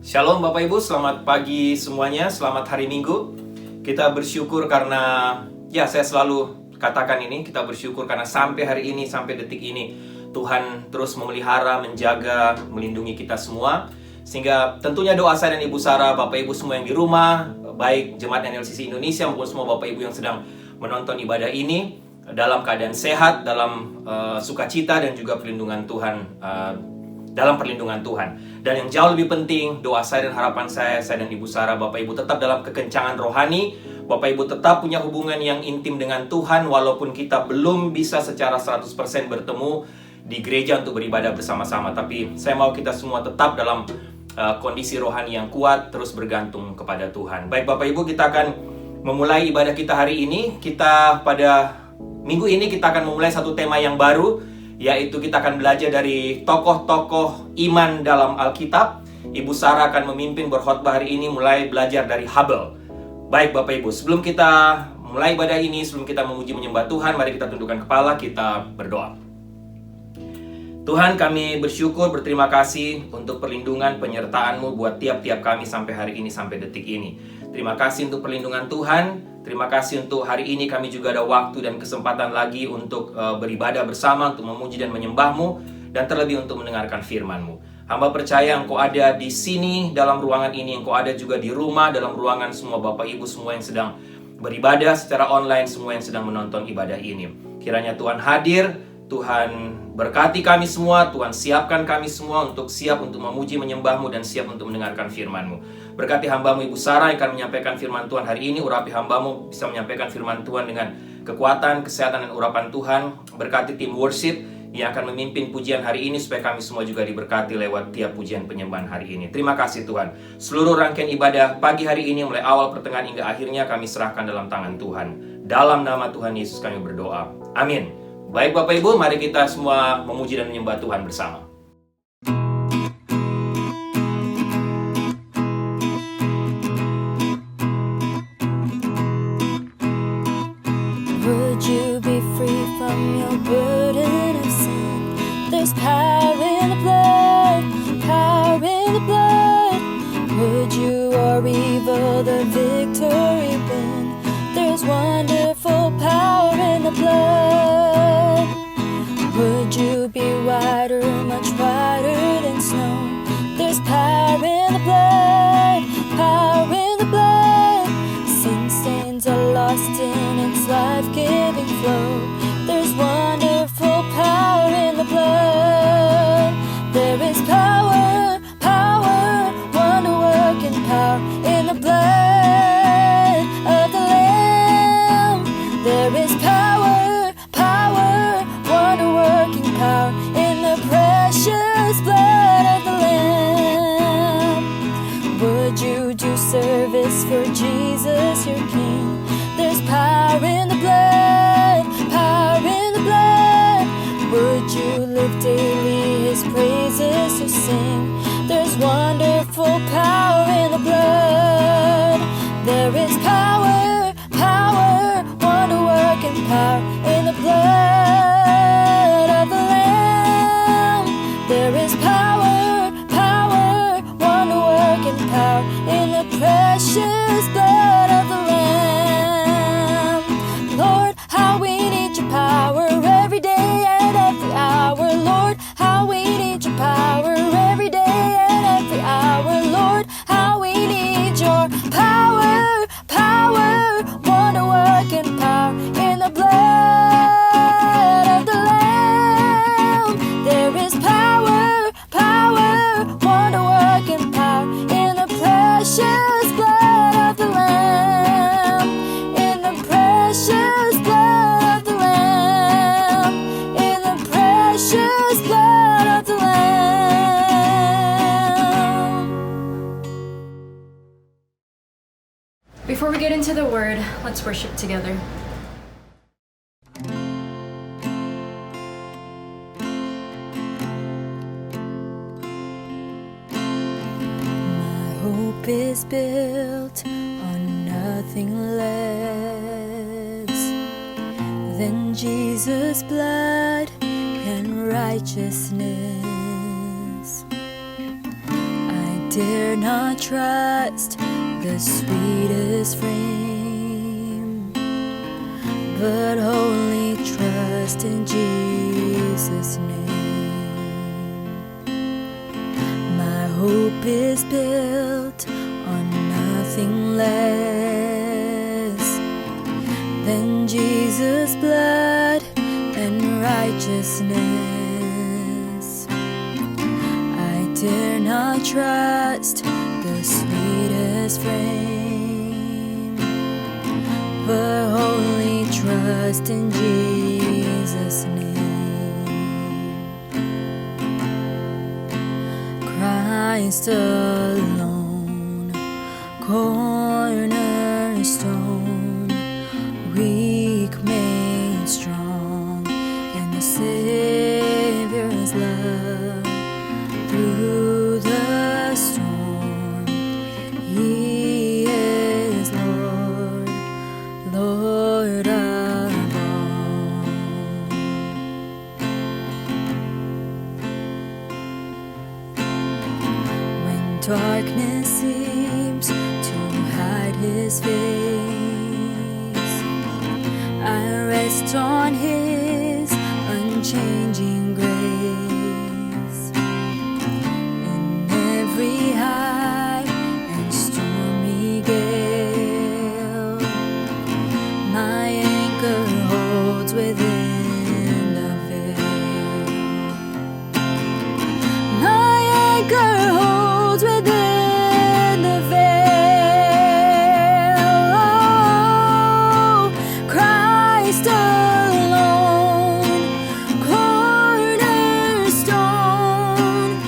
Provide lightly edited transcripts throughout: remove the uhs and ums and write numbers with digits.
Shalom Bapak Ibu, selamat pagi semuanya, selamat hari Minggu. Kita bersyukur karena, saya selalu katakan ini, kita bersyukur karena sampai hari ini, sampai detik ini Tuhan terus memelihara, menjaga, melindungi kita semua. Sehingga tentunya doa saya dan Ibu Sarah, Bapak Ibu semua yang di rumah, baik Jemaat NLCC Indonesia maupun semua Bapak Ibu yang sedang menonton ibadah ini, dalam keadaan sehat, dalam sukacita dan juga perlindungan Tuhan, dalam perlindungan Tuhan. Dan yang jauh lebih penting, doa saya dan harapan saya dan Ibu Sarah, Bapak Ibu tetap dalam kekencangan rohani, Bapak Ibu tetap punya hubungan yang intim dengan Tuhan, walaupun kita belum bisa secara 100% bertemu di gereja untuk beribadah bersama-sama. Tapi saya mau kita semua tetap dalam kondisi rohani yang kuat, terus bergantung kepada Tuhan. Baik Bapak Ibu, kita akan memulai ibadah kita hari ini. Kita pada minggu ini kita akan memulai satu tema yang baru, yaitu kita akan belajar dari tokoh-tokoh iman dalam Alkitab. Ibu Sarah akan memimpin berkhotbah hari ini, mulai belajar dari Habel. Baik Bapak Ibu, sebelum kita mulai ibadah ini, sebelum kita memuji menyembah Tuhan, mari kita tundukkan kepala, kita berdoa. Tuhan, kami bersyukur, berterima kasih untuk perlindungan, penyertaan-Mu buat tiap-tiap kami sampai hari ini, sampai detik ini. Terima kasih untuk perlindungan Tuhan. Terima kasih untuk hari ini kami juga ada waktu dan kesempatan lagi untuk beribadah bersama, untuk memuji dan menyembah-Mu, dan terlebih untuk mendengarkan firman-Mu. Hamba percaya Engkau ada di sini, dalam ruangan ini, Engkau ada juga di rumah, dalam ruangan semua Bapak Ibu semua yang sedang beribadah secara online, semua yang sedang menonton ibadah ini. Kiranya Tuhan hadir, Tuhan berkati kami semua, Tuhan siapkan kami semua untuk siap untuk memuji menyembah-Mu dan siap untuk mendengarkan firman-Mu. Berkati hamba-Mu Ibu Sarah yang akan menyampaikan firman Tuhan hari ini. Urapi hamba-Mu bisa menyampaikan firman Tuhan dengan kekuatan, kesehatan, dan urapan Tuhan. Berkati tim worship yang akan memimpin pujian hari ini, supaya kami semua juga diberkati lewat tiap pujian penyembahan hari ini. Terima kasih Tuhan. Seluruh rangkaian ibadah pagi hari ini, mulai awal, pertengahan, hingga akhirnya, kami serahkan dalam tangan Tuhan. Dalam nama Tuhan Yesus kami berdoa. Amin. Baik Bapak Ibu, mari kita semua memuji dan menyembah Tuhan bersama. Would you be free from your burden of sin? There's power in the blood, power in the blood. Would you or evil the victory win? There's wonderful power in the blood. Would you be whiter, much whiter than snow? There's power in the blood, power in the blood. Sin stains are lost in its life-giving flow. There's wonderful power in the blood. There is power, power, wonder-working power in the blood of the Lamb. There is power, power, wonder-working power in the precious blood of the Lamb. Would you do service for Jesus, your King? There's power in the blood, power in the blood. Would you live daily His praises to sing? There's wonderful power in the blood. There is power, power, wonder-working power in the blood of the Lamb. There is power, power, wonder-working power in the precious blood of the Lamb. Lord, how we need your power every day and every hour. Lord, how we need your power every day and every hour. Lord, how we need your power, power, wonder-working power in the blood of the Lamb. There is power, power, wonder-working power in the precious blood of the Lamb. In the precious blood of the Lamb. In the precious blood of the Lamb. Before we get into the word, let's worship together. My hope is built on nothing less than Jesus' blood and righteousness. I dare not trust the sweetest frame, but wholly trust in Jesus' name. My hope is built on nothing less than Jesus' blood and righteousness. I dare not trust the sweetest frame, but wholly trust in Jesus' name. Christ alone, cornerstone, weak made strong in the Savior's love. Through the storm, He is Lord, Lord of all. When darkness seems to hide His face, I rest on His unchanging grace. In every high and stormy gale, my anchor holds within the veil. My anchor holds within the veil. Oh, Christ alone, cornerstone,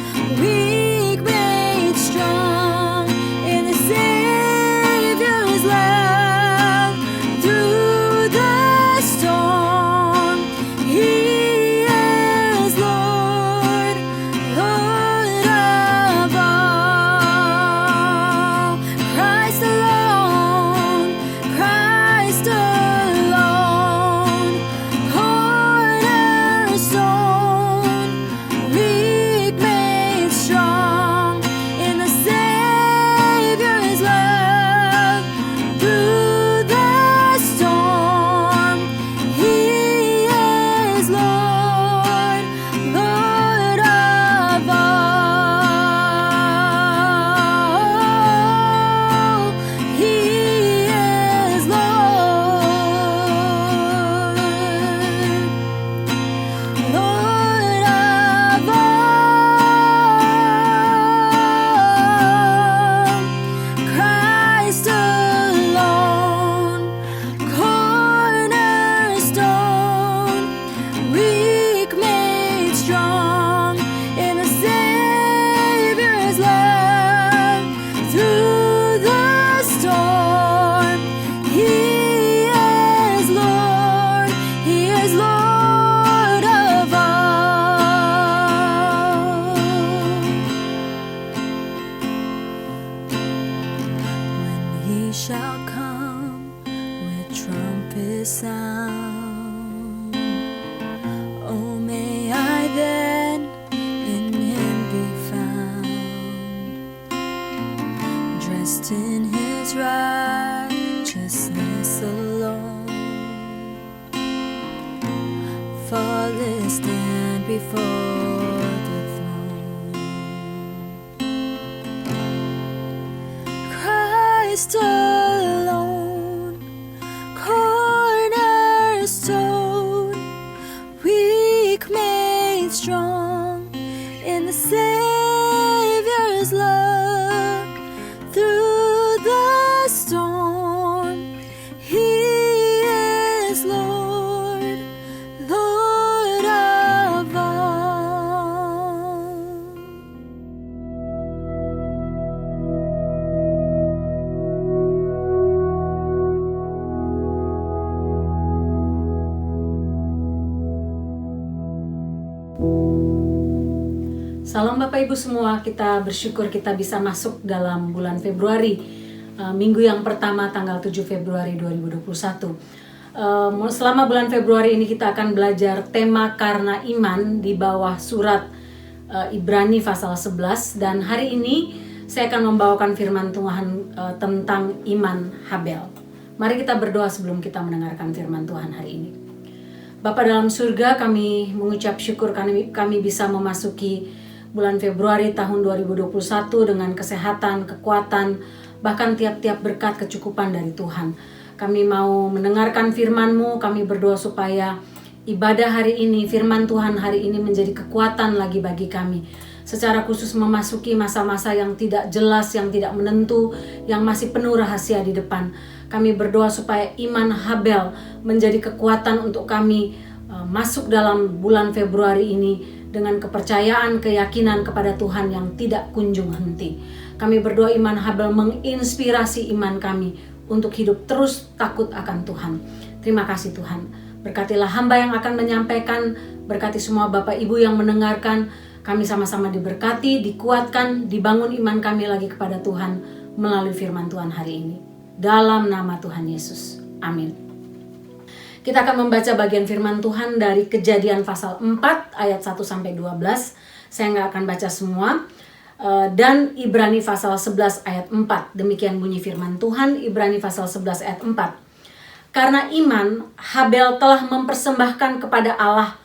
weak made strong in the Savior's love. Through the storm, He is Lord, Lord of all. Christ alone, Christ alone, cornerstone, weak made strong in the Savior's love. Through the storm, He is Lord, Lord of all. He is Lord, Lord of all. Christ alone, cornerstone, weak made strong in the Savior's love. Through the storm, He is Lord, He is Lord of all. When He shall come with trumpet sound, oh, may I then in Him be found, dressed in His righteousness alone, faultless stand before the throne. Christ alone, cornerstone, weak made strong in the Savior's love. Through the storm, He is Lord, Lord of all. Salam Bapak Ibu semua, kita bersyukur kita bisa masuk dalam bulan Februari, minggu yang pertama tanggal 7 Februari 2021. Selama bulan Februari ini kita akan belajar tema karena iman di bawah surat Ibrani pasal 11, dan hari ini saya akan membawakan firman Tuhan tentang iman Habel. Mari kita berdoa sebelum kita mendengarkan firman Tuhan hari ini. Bapa dalam surga, kami mengucap syukur kami bisa memasuki bulan Februari tahun 2021 dengan kesehatan, kekuatan, bahkan tiap-tiap berkat kecukupan dari Tuhan. Kami mau mendengarkan firman-Mu, kami berdoa supaya ibadah hari ini, firman Tuhan hari ini menjadi kekuatan lagi bagi kami. Secara khusus memasuki masa-masa yang tidak jelas, yang tidak menentu, yang masih penuh rahasia di depan. Kami berdoa supaya iman Habel menjadi kekuatan untuk kami masuk dalam bulan Februari ini dengan kepercayaan, keyakinan kepada Tuhan yang tidak kunjung henti. Kami berdoa iman Habel menginspirasi iman kami untuk hidup terus takut akan Tuhan. Terima kasih Tuhan. Berkatilah hamba yang akan menyampaikan, berkati semua Bapak Ibu yang mendengarkan. Kami sama-sama diberkati, dikuatkan, dibangun iman kami lagi kepada Tuhan melalui firman Tuhan hari ini. Dalam nama Tuhan Yesus. Amin. Kita akan membaca bagian firman Tuhan dari Kejadian pasal 4 ayat 1-12. Saya nggak akan baca semua. Dan Ibrani pasal 11 ayat 4. Demikian bunyi firman Tuhan, Ibrani pasal 11 ayat 4. Karena iman, Habel telah mempersembahkan kepada Allah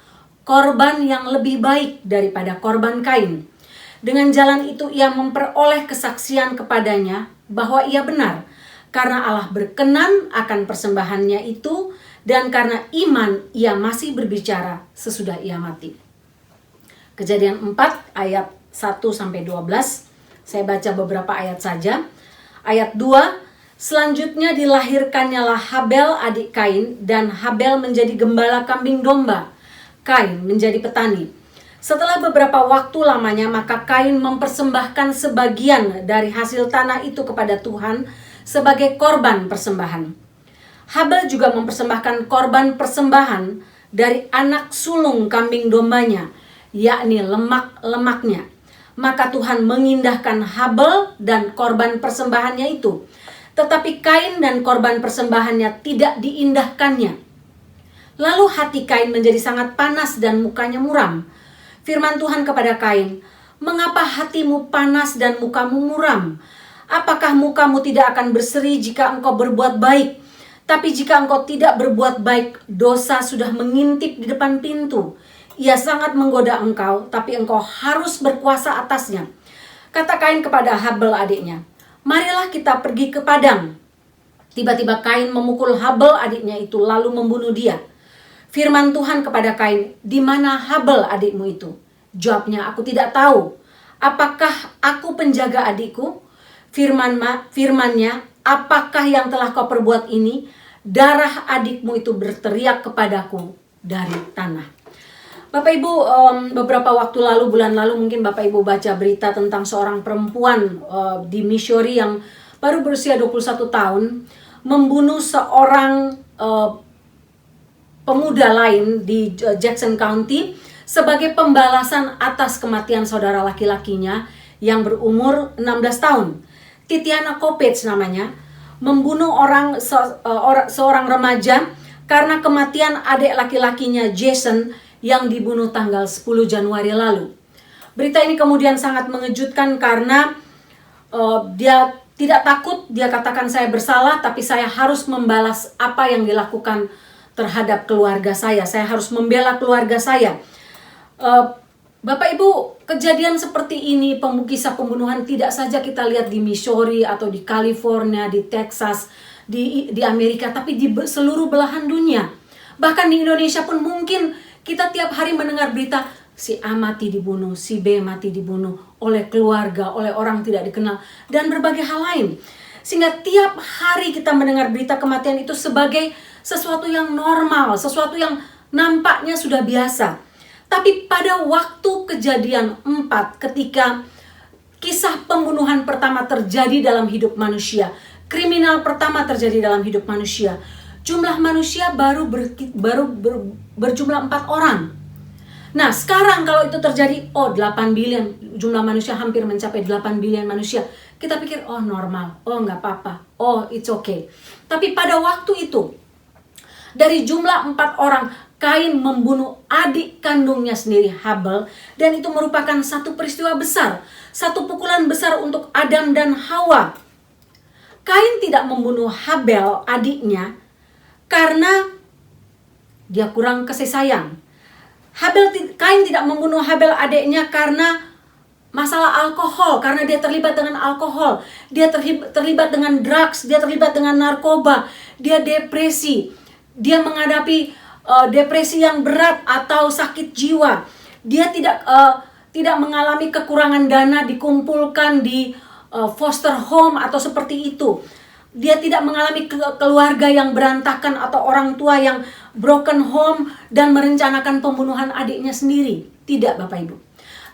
korban yang lebih baik daripada korban Kain. Dengan jalan itu ia memperoleh kesaksian kepadanya bahwa ia benar, karena Allah berkenan akan persembahannya itu, dan karena iman ia masih berbicara sesudah ia mati. Kejadian 4 ayat 1-12. Saya baca beberapa ayat saja. Ayat 2, selanjutnya dilahirkannyalah Habel adik Kain, dan Habel menjadi gembala kambing domba, Kain menjadi petani. Setelah beberapa waktu lamanya, maka Kain mempersembahkan sebagian dari hasil tanah itu kepada Tuhan sebagai korban persembahan. Habel juga mempersembahkan korban persembahan dari anak sulung kambing dombanya, yakni lemak-lemaknya. Maka Tuhan mengindahkan Habel dan korban persembahannya itu, tetapi Kain dan korban persembahannya tidak diindahkannya. Lalu hati Kain menjadi sangat panas dan mukanya muram. Firman Tuhan kepada Kain, "Mengapa hatimu panas dan mukamu muram? Apakah mukamu tidak akan berseri jika engkau berbuat baik? Tapi jika engkau tidak berbuat baik, dosa sudah mengintip di depan pintu. Ia sangat menggoda engkau, tapi engkau harus berkuasa atasnya." Kata Kain kepada Habel adiknya, "Marilah kita pergi ke padang." Tiba-tiba Kain memukul Habel adiknya itu lalu membunuh dia. Firman Tuhan kepada Kain, "Di mana Habel adikmu itu?" Jawabnya, "Aku tidak tahu." "Apakah aku penjaga adikku?" Firmannya, "Apakah yang telah kau perbuat ini? Darah adikmu itu berteriak kepadaku dari tanah." Bapak Ibu, beberapa waktu lalu, bulan lalu mungkin Bapak Ibu baca berita tentang seorang perempuan di Missouri yang baru berusia 21 tahun membunuh seorang pemuda lain di Jackson County sebagai pembalasan atas kematian saudara laki-lakinya yang berumur 16 tahun. Titiana Kopech namanya, membunuh seorang remaja karena kematian adik laki-lakinya Jason yang dibunuh tanggal 10 Januari lalu. Berita ini kemudian sangat mengejutkan karena dia tidak takut. Dia katakan, "Saya bersalah, tapi saya harus membalas apa yang dilakukan terhadap keluarga saya. Saya harus membela keluarga saya." Bapak Ibu, kejadian seperti ini, kisah pembunuhan tidak saja kita lihat di Missouri atau di California, di Texas, di Amerika, tapi di seluruh belahan dunia. Bahkan di Indonesia pun mungkin kita tiap hari mendengar berita si A mati dibunuh, si B mati dibunuh oleh keluarga, oleh orang tidak dikenal, dan berbagai hal lain. Sehingga tiap hari kita mendengar berita kematian itu sebagai sesuatu yang normal, sesuatu yang nampaknya sudah biasa. Tapi pada waktu Kejadian 4, ketika kisah pembunuhan pertama terjadi dalam hidup manusia, kriminal pertama terjadi dalam hidup manusia, jumlah manusia baru berjumlah 4 orang. Nah, sekarang kalau itu terjadi, 8 billion, jumlah manusia hampir mencapai 8 billion manusia. Kita pikir, normal, nggak apa-apa, it's okay. Tapi pada waktu itu, dari jumlah 4 orang, Kain membunuh adik kandungnya sendiri Habel, dan itu merupakan satu peristiwa besar, satu pukulan besar untuk Adam dan Hawa. Kain tidak membunuh Habel adiknya karena dia kurang kasih sayang. Kain tidak membunuh Habel adiknya karena masalah alkohol, karena dia terlibat dengan alkohol, dia terlibat dengan drugs, dia terlibat dengan narkoba, dia depresi, dia menghadapi depresi yang berat atau sakit jiwa. Dia tidak mengalami kekurangan dana dikumpulkan di foster home atau seperti itu. Dia tidak mengalami keluarga yang berantakan atau orang tua yang broken home dan merencanakan pembunuhan adiknya sendiri. Tidak, Bapak Ibu.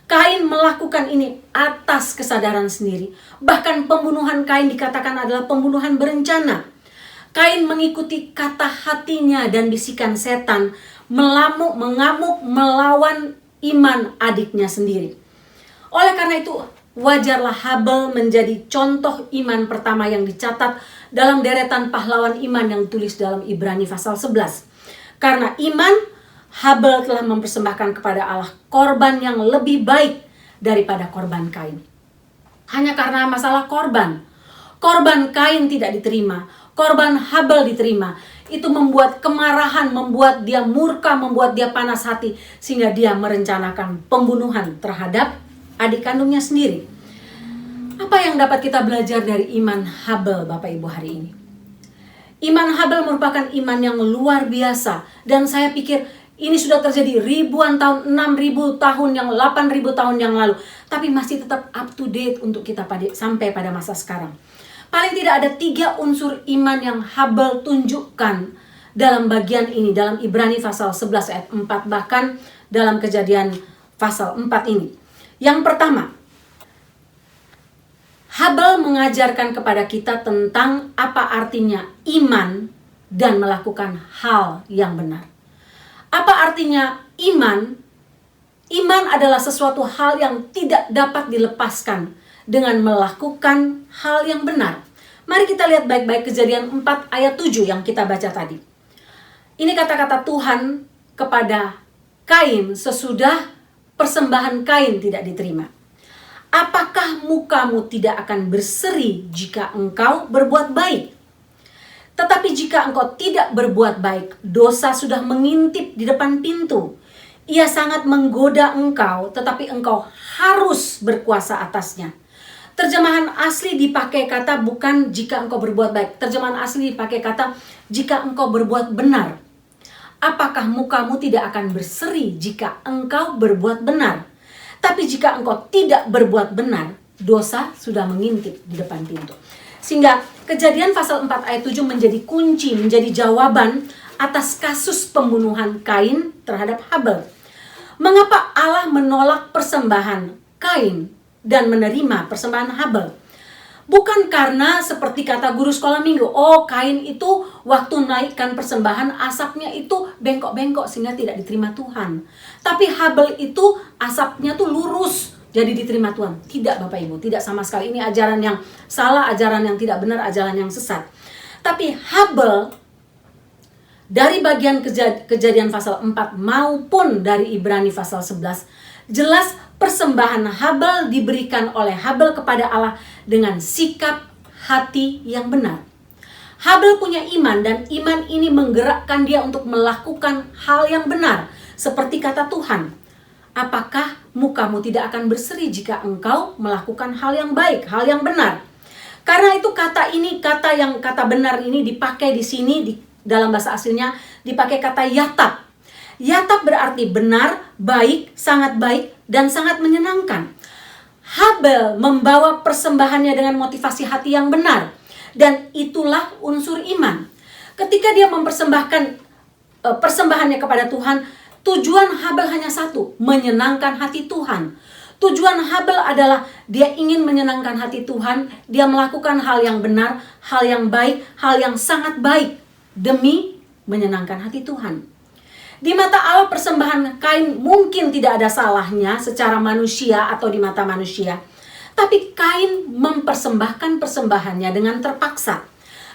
Kain melakukan ini atas kesadaran sendiri. Bahkan pembunuhan Kain dikatakan adalah pembunuhan berencana. Kain mengikuti kata hatinya dan bisikan setan, mengamuk melawan iman adiknya sendiri. Oleh karena itu, wajarlah Habel menjadi contoh iman pertama yang dicatat dalam deretan pahlawan iman yang ditulis dalam Ibrani pasal 11. Karena iman, Habel telah mempersembahkan kepada Allah korban yang lebih baik daripada korban Kain. Hanya karena masalah korban Kain tidak diterima, korban Habel diterima. Itu membuat kemarahan, membuat dia murka, membuat dia panas hati, sehingga dia merencanakan pembunuhan terhadap adik kandungnya sendiri. Apa yang dapat kita belajar dari iman Habel, Bapak Ibu, hari ini? Iman Habel merupakan iman yang luar biasa, dan saya pikir ini sudah terjadi ribuan tahun, 6.000 tahun, 8.000 tahun yang lalu, tapi masih tetap up to date untuk kita sampai pada masa sekarang. Paling tidak ada 3 unsur iman yang Habel tunjukkan dalam bagian ini, dalam Ibrani pasal 11 ayat 4, bahkan dalam Kejadian pasal 4 ini. Yang pertama, Habel mengajarkan kepada kita tentang apa artinya iman dan melakukan hal yang benar. Apa artinya iman? Iman adalah sesuatu hal yang tidak dapat dilepaskan dengan melakukan hal yang benar. Mari kita lihat baik-baik Kejadian 4 ayat 7 yang kita baca tadi. Ini kata-kata Tuhan kepada Kain sesudah persembahan Kain tidak diterima. Apakah mukamu tidak akan berseri jika engkau berbuat baik? Tetapi jika engkau tidak berbuat baik, dosa sudah mengintip di depan pintu. Ia sangat menggoda engkau, tetapi engkau harus berkuasa atasnya. Terjemahan asli dipakai kata bukan jika engkau berbuat baik. Terjemahan asli dipakai kata jika engkau berbuat benar. Apakah mukamu tidak akan berseri jika engkau berbuat benar? Tapi jika engkau tidak berbuat benar, dosa sudah mengintip di depan pintu. Sehingga Kejadian pasal 4 ayat 7 menjadi kunci, menjadi jawaban atas kasus pembunuhan Kain terhadap Habel. Mengapa Allah menolak persembahan Kain dan menerima persembahan Habel? Bukan karena seperti kata guru sekolah minggu, Kain itu waktu naikkan persembahan asapnya itu bengkok-bengkok sehingga tidak diterima Tuhan. Tapi Habel itu asapnya tuh lurus, jadi diterima Tuhan. Tidak, Bapak Ibu, tidak sama sekali. Ini ajaran yang salah, ajaran yang tidak benar, ajaran yang sesat. Tapi Habel dari bagian Kejadian pasal 4 maupun dari Ibrani pasal 11, jelas persembahan Habel diberikan oleh Habel kepada Allah dengan sikap hati yang benar. Habel punya iman, dan iman ini menggerakkan dia untuk melakukan hal yang benar. Seperti kata Tuhan, apakah mukamu tidak akan berseri jika engkau melakukan hal yang baik, hal yang benar? Karena itu kata benar ini dipakai di sini dalam bahasa aslinya dipakai kata yatab. Yatab berarti benar, baik, sangat baik, dan sangat menyenangkan. Habel membawa persembahannya dengan motivasi hati yang benar, dan itulah unsur iman. Ketika dia mempersembahkan persembahannya kepada Tuhan, tujuan Habel hanya satu, menyenangkan hati Tuhan. Tujuan Habel adalah dia ingin menyenangkan hati Tuhan, dia melakukan hal yang benar, hal yang baik, hal yang sangat baik demi menyenangkan hati Tuhan. Di mata Allah persembahan Kain mungkin tidak ada salahnya secara manusia atau di mata manusia. Tapi Kain mempersembahkan persembahannya dengan terpaksa.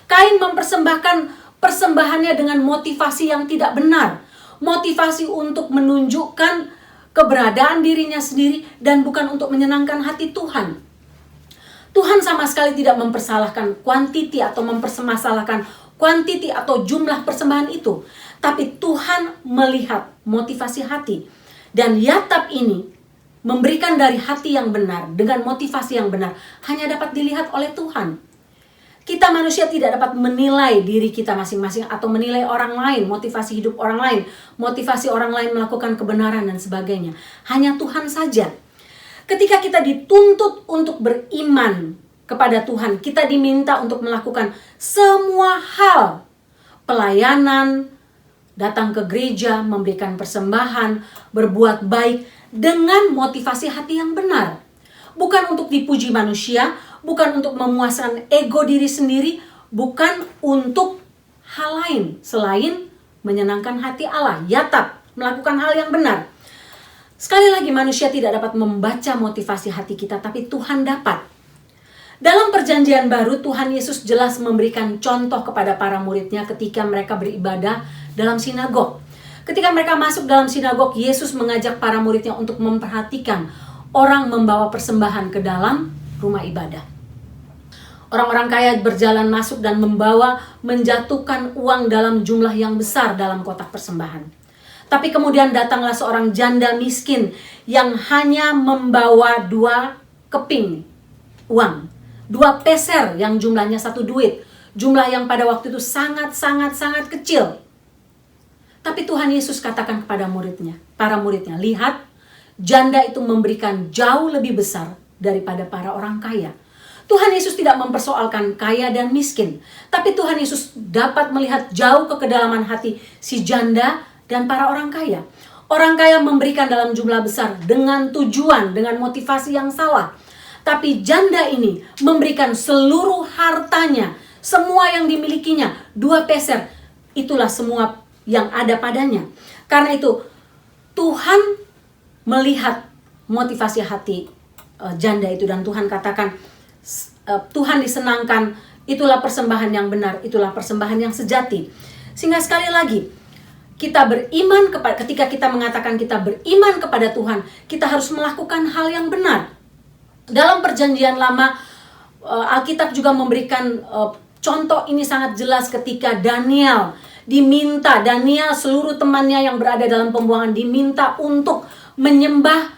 Kain mempersembahkan persembahannya dengan motivasi yang tidak benar. motivasi untuk menunjukkan keberadaan dirinya sendiri, dan bukan untuk menyenangkan hati Tuhan. Tuhan sama sekali tidak mempersalahkan kuantiti atau mempermasalahkan kuantiti atau jumlah persembahan itu. Tapi Tuhan melihat motivasi hati. Dan Yatap ini memberikan dari hati yang benar, dengan motivasi yang benar, hanya dapat dilihat oleh Tuhan. Kita manusia tidak dapat menilai diri kita masing-masing atau menilai orang lain, motivasi hidup orang lain, motivasi orang lain melakukan kebenaran dan sebagainya. Hanya Tuhan saja. Ketika kita dituntut untuk beriman kepada Tuhan, kita diminta untuk melakukan semua hal. Pelayanan, datang ke gereja, memberikan persembahan, berbuat baik dengan motivasi hati yang benar. Bukan untuk dipuji manusia, bukan untuk memuaskan ego diri sendiri, bukan untuk hal lain selain menyenangkan hati Allah. Yatap, melakukan hal yang benar. Sekali lagi, manusia tidak dapat membaca motivasi hati kita, tapi Tuhan dapat. Dalam perjanjian baru, Tuhan Yesus jelas memberikan contoh kepada para muridnya ketika mereka beribadah dalam sinagog. Ketika mereka masuk dalam sinagog, Yesus mengajak para muridnya untuk memperhatikan orang membawa persembahan ke dalam rumah ibadah. Orang-orang kaya berjalan masuk dan menjatuhkan uang dalam jumlah yang besar dalam kotak persembahan. Tapi kemudian datanglah seorang janda miskin yang hanya membawa 2 keping uang, 2 peser yang jumlahnya 1 duit, jumlah yang pada waktu itu sangat kecil. Tapi Tuhan Yesus katakan kepada para muridnya, lihat, janda itu memberikan jauh lebih besar daripada para orang kaya. Tuhan Yesus tidak mempersoalkan kaya dan miskin, tapi Tuhan Yesus dapat melihat jauh ke kedalaman hati si janda dan para orang kaya. Orang kaya memberikan dalam jumlah besar dengan tujuan, dengan motivasi yang salah. Tapi janda ini memberikan seluruh hartanya, semua yang dimilikinya, 2 peser. Itulah semua yang ada padanya. Karena itu Tuhan melihat motivasi hati janda itu, dan Tuhan katakan Tuhan disenangkan. Itulah persembahan yang benar, itulah persembahan yang sejati. Sehingga sekali lagi, kita beriman ketika kita mengatakan kita beriman kepada Tuhan, kita harus melakukan hal yang benar. Dalam perjanjian lama, Alkitab juga memberikan contoh ini sangat jelas ketika Daniel, seluruh temannya yang berada dalam pembuangan diminta untuk menyembah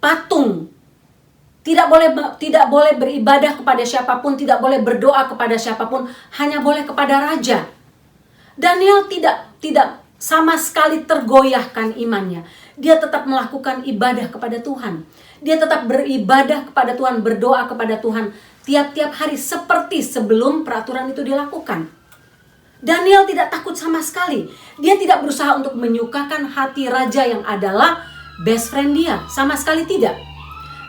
patung. Tidak boleh beribadah kepada siapapun, tidak boleh berdoa kepada siapapun, hanya boleh kepada raja. Daniel tidak sama sekali tergoyahkan imannya. Dia tetap melakukan ibadah kepada Tuhan. Dia tetap beribadah kepada Tuhan, berdoa kepada Tuhan tiap-tiap hari seperti sebelum peraturan itu dilakukan. Daniel tidak takut sama sekali. Dia tidak berusaha untuk menyukakan hati raja yang adalah best friend dia. Sama sekali tidak.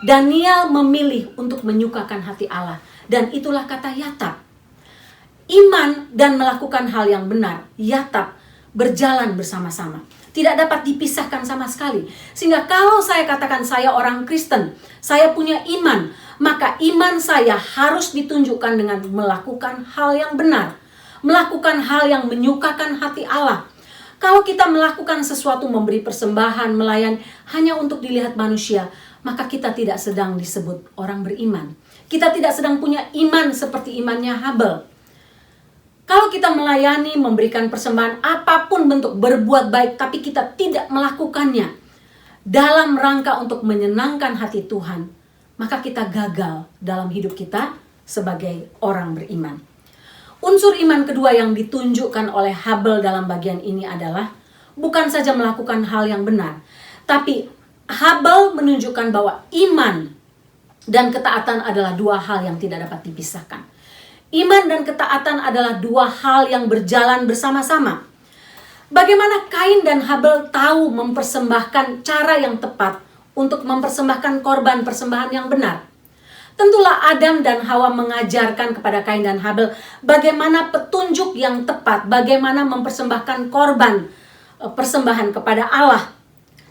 Daniel memilih untuk menyukakan hati Allah. Dan itulah kata Yatap. Iman dan melakukan hal yang benar, Yatap, berjalan bersama-sama. Tidak dapat dipisahkan sama sekali. Sehingga kalau saya katakan saya orang Kristen, saya punya iman, maka iman saya harus ditunjukkan dengan melakukan hal yang benar. Melakukan hal yang menyukakan hati Allah. Kalau kita melakukan sesuatu, memberi persembahan, melayani hanya untuk dilihat manusia, maka kita tidak sedang disebut orang beriman. Kita tidak sedang punya iman seperti imannya Habel. Kalau kita melayani, memberikan persembahan, apapun bentuk berbuat baik, tapi kita tidak melakukannya dalam rangka untuk menyenangkan hati Tuhan, maka kita gagal dalam hidup kita sebagai orang beriman. Unsur iman kedua yang ditunjukkan oleh Habel dalam bagian ini adalah bukan saja melakukan hal yang benar, tapi Habel menunjukkan bahwa iman dan ketaatan adalah 2 hal yang tidak dapat dipisahkan. Iman dan ketaatan adalah 2 hal yang berjalan bersama-sama. Bagaimana Kain dan Habel tahu mempersembahkan cara yang tepat untuk mempersembahkan korban persembahan yang benar? Tentulah Adam dan Hawa mengajarkan kepada Kain dan Habel bagaimana petunjuk yang tepat, bagaimana mempersembahkan korban persembahan kepada Allah.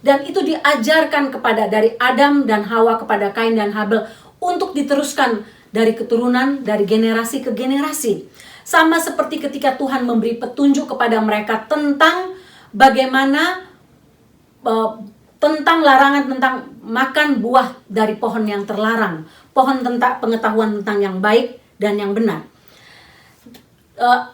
Dan itu diajarkan dari Adam dan Hawa kepada Kain dan Habel untuk diteruskan dari keturunan, dari generasi ke generasi. Sama seperti ketika Tuhan memberi petunjuk kepada mereka tentang bagaimana tentang larangan tentang makan buah dari pohon yang terlarang, pohon tentang pengetahuan tentang yang baik dan yang benar.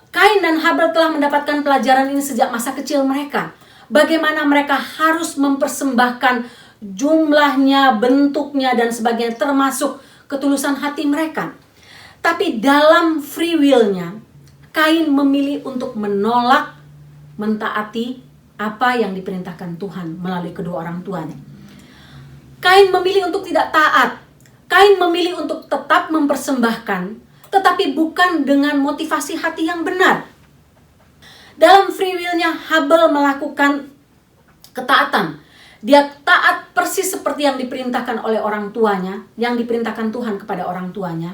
Kain dan Habel telah mendapatkan pelajaran ini sejak masa kecil mereka. Bagaimana mereka harus mempersembahkan jumlahnya, bentuknya, dan sebagainya, termasuk ketulusan hati mereka. Tapi dalam free will-nya, Kain memilih untuk menolak, mentaati apa yang diperintahkan Tuhan melalui kedua orang tuanya. Kain memilih untuk tidak taat. Kain memilih untuk tetap mempersembahkan, tetapi bukan dengan motivasi hati yang benar. Dalam free will-nya, Habel melakukan ketaatan. Dia taat persis seperti yang diperintahkan oleh orang tuanya, yang diperintahkan Tuhan kepada orang tuanya.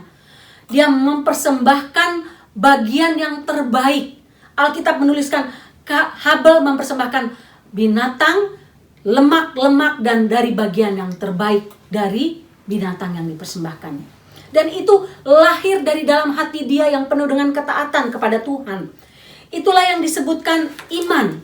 Dia mempersembahkan bagian yang terbaik. Alkitab menuliskan Habel mempersembahkan binatang, lemak-lemak, dan dari bagian yang terbaik dari binatang yang dipersembahkannya. Dan itu lahir dari dalam hati dia yang penuh dengan ketaatan kepada Tuhan. Itulah yang disebutkan iman.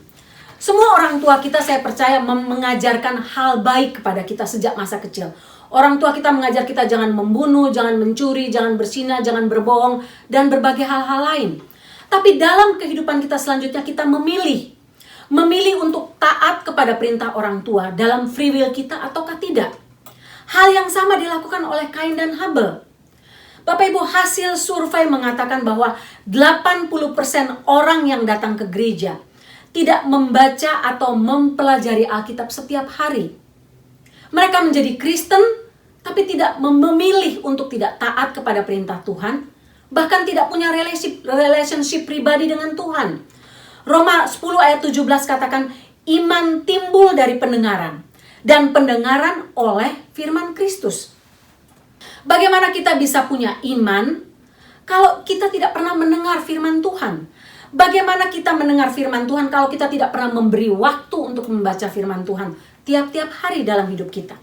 Semua orang tua kita, saya percaya, mengajarkan hal baik kepada kita sejak masa kecil. Orang tua kita mengajar kita jangan membunuh, jangan mencuri, jangan berzina, jangan berbohong, dan berbagai hal-hal lain. Tapi dalam kehidupan kita selanjutnya, kita memilih untuk taat kepada perintah orang tua dalam free will kita ataukah tidak. Hal yang sama dilakukan oleh Kain dan Habel. Bapak Ibu, hasil survei mengatakan bahwa 80% orang yang datang ke gereja tidak membaca atau mempelajari Alkitab setiap hari. Mereka menjadi Kristen, tapi tidak memilih untuk tidak taat kepada perintah Tuhan, bahkan tidak punya relationship pribadi dengan Tuhan. Roma 10 ayat 17 katakan, iman timbul dari pendengaran, dan pendengaran oleh firman Kristus. Bagaimana kita bisa punya iman kalau kita tidak pernah mendengar firman Tuhan? Bagaimana kita mendengar firman Tuhan kalau kita tidak pernah memberi waktu untuk membaca firman Tuhan tiap-tiap hari dalam hidup kita?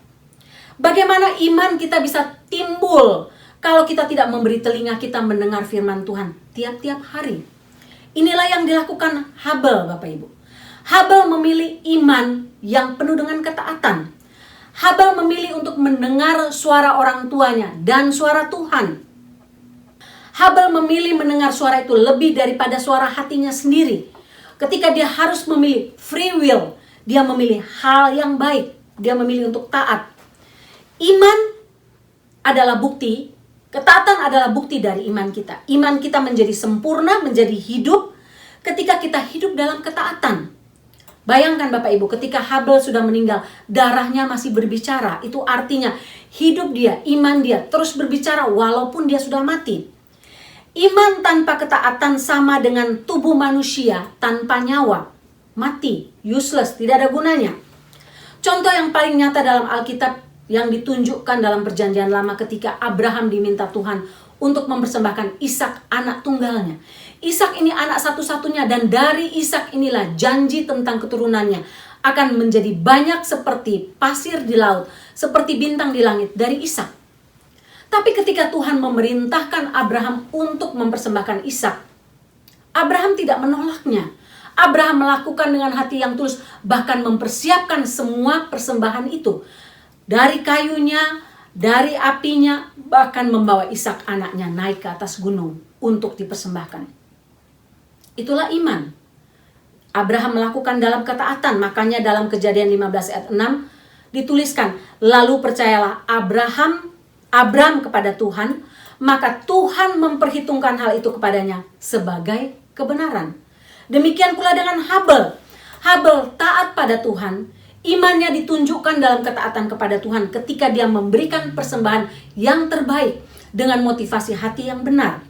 Bagaimana iman kita bisa timbul kalau kita tidak memberi telinga kita mendengar firman Tuhan tiap-tiap hari? Inilah yang dilakukan Habel, Bapak Ibu. Habel memilih iman yang penuh dengan ketaatan. Habel memilih untuk mendengar suara orang tuanya dan suara Tuhan. Habel memilih mendengar suara itu lebih daripada suara hatinya sendiri. Ketika dia harus memilih free will, dia memilih hal yang baik. Dia memilih untuk taat. Iman adalah bukti, ketaatan adalah bukti dari iman kita. Iman kita menjadi sempurna, menjadi hidup ketika kita hidup dalam ketaatan. Bayangkan Bapak Ibu, ketika Habel sudah meninggal, darahnya masih berbicara. Itu artinya hidup dia, iman dia terus berbicara walaupun dia sudah mati. Iman tanpa ketaatan sama dengan tubuh manusia tanpa nyawa. Mati, useless, tidak ada gunanya. Contoh yang paling nyata dalam Alkitab yang ditunjukkan dalam Perjanjian Lama ketika Abraham diminta Tuhan untuk mempersembahkan Ishak, anak tunggalnya. Ishak ini anak satu-satunya, dan dari Ishak inilah janji tentang keturunannya akan menjadi banyak seperti pasir di laut, seperti bintang di langit dari Ishak. Tapi ketika Tuhan memerintahkan Abraham untuk mempersembahkan Ishak, Abraham tidak menolaknya. Abraham melakukan dengan hati yang tulus, bahkan mempersiapkan semua persembahan itu. Dari kayunya, dari apinya, bahkan membawa Ishak anaknya naik ke atas gunung untuk dipersembahkan. Itulah iman. Abraham melakukan dalam ketaatan. Makanya dalam Kejadian 15 ayat 6 dituliskan, lalu percayalah Abram kepada Tuhan, maka Tuhan memperhitungkan hal itu kepadanya sebagai kebenaran. Demikian pula dengan Habel. Habel taat pada Tuhan. Imannya ditunjukkan dalam ketaatan kepada Tuhan ketika dia memberikan persembahan yang terbaik dengan motivasi hati yang benar.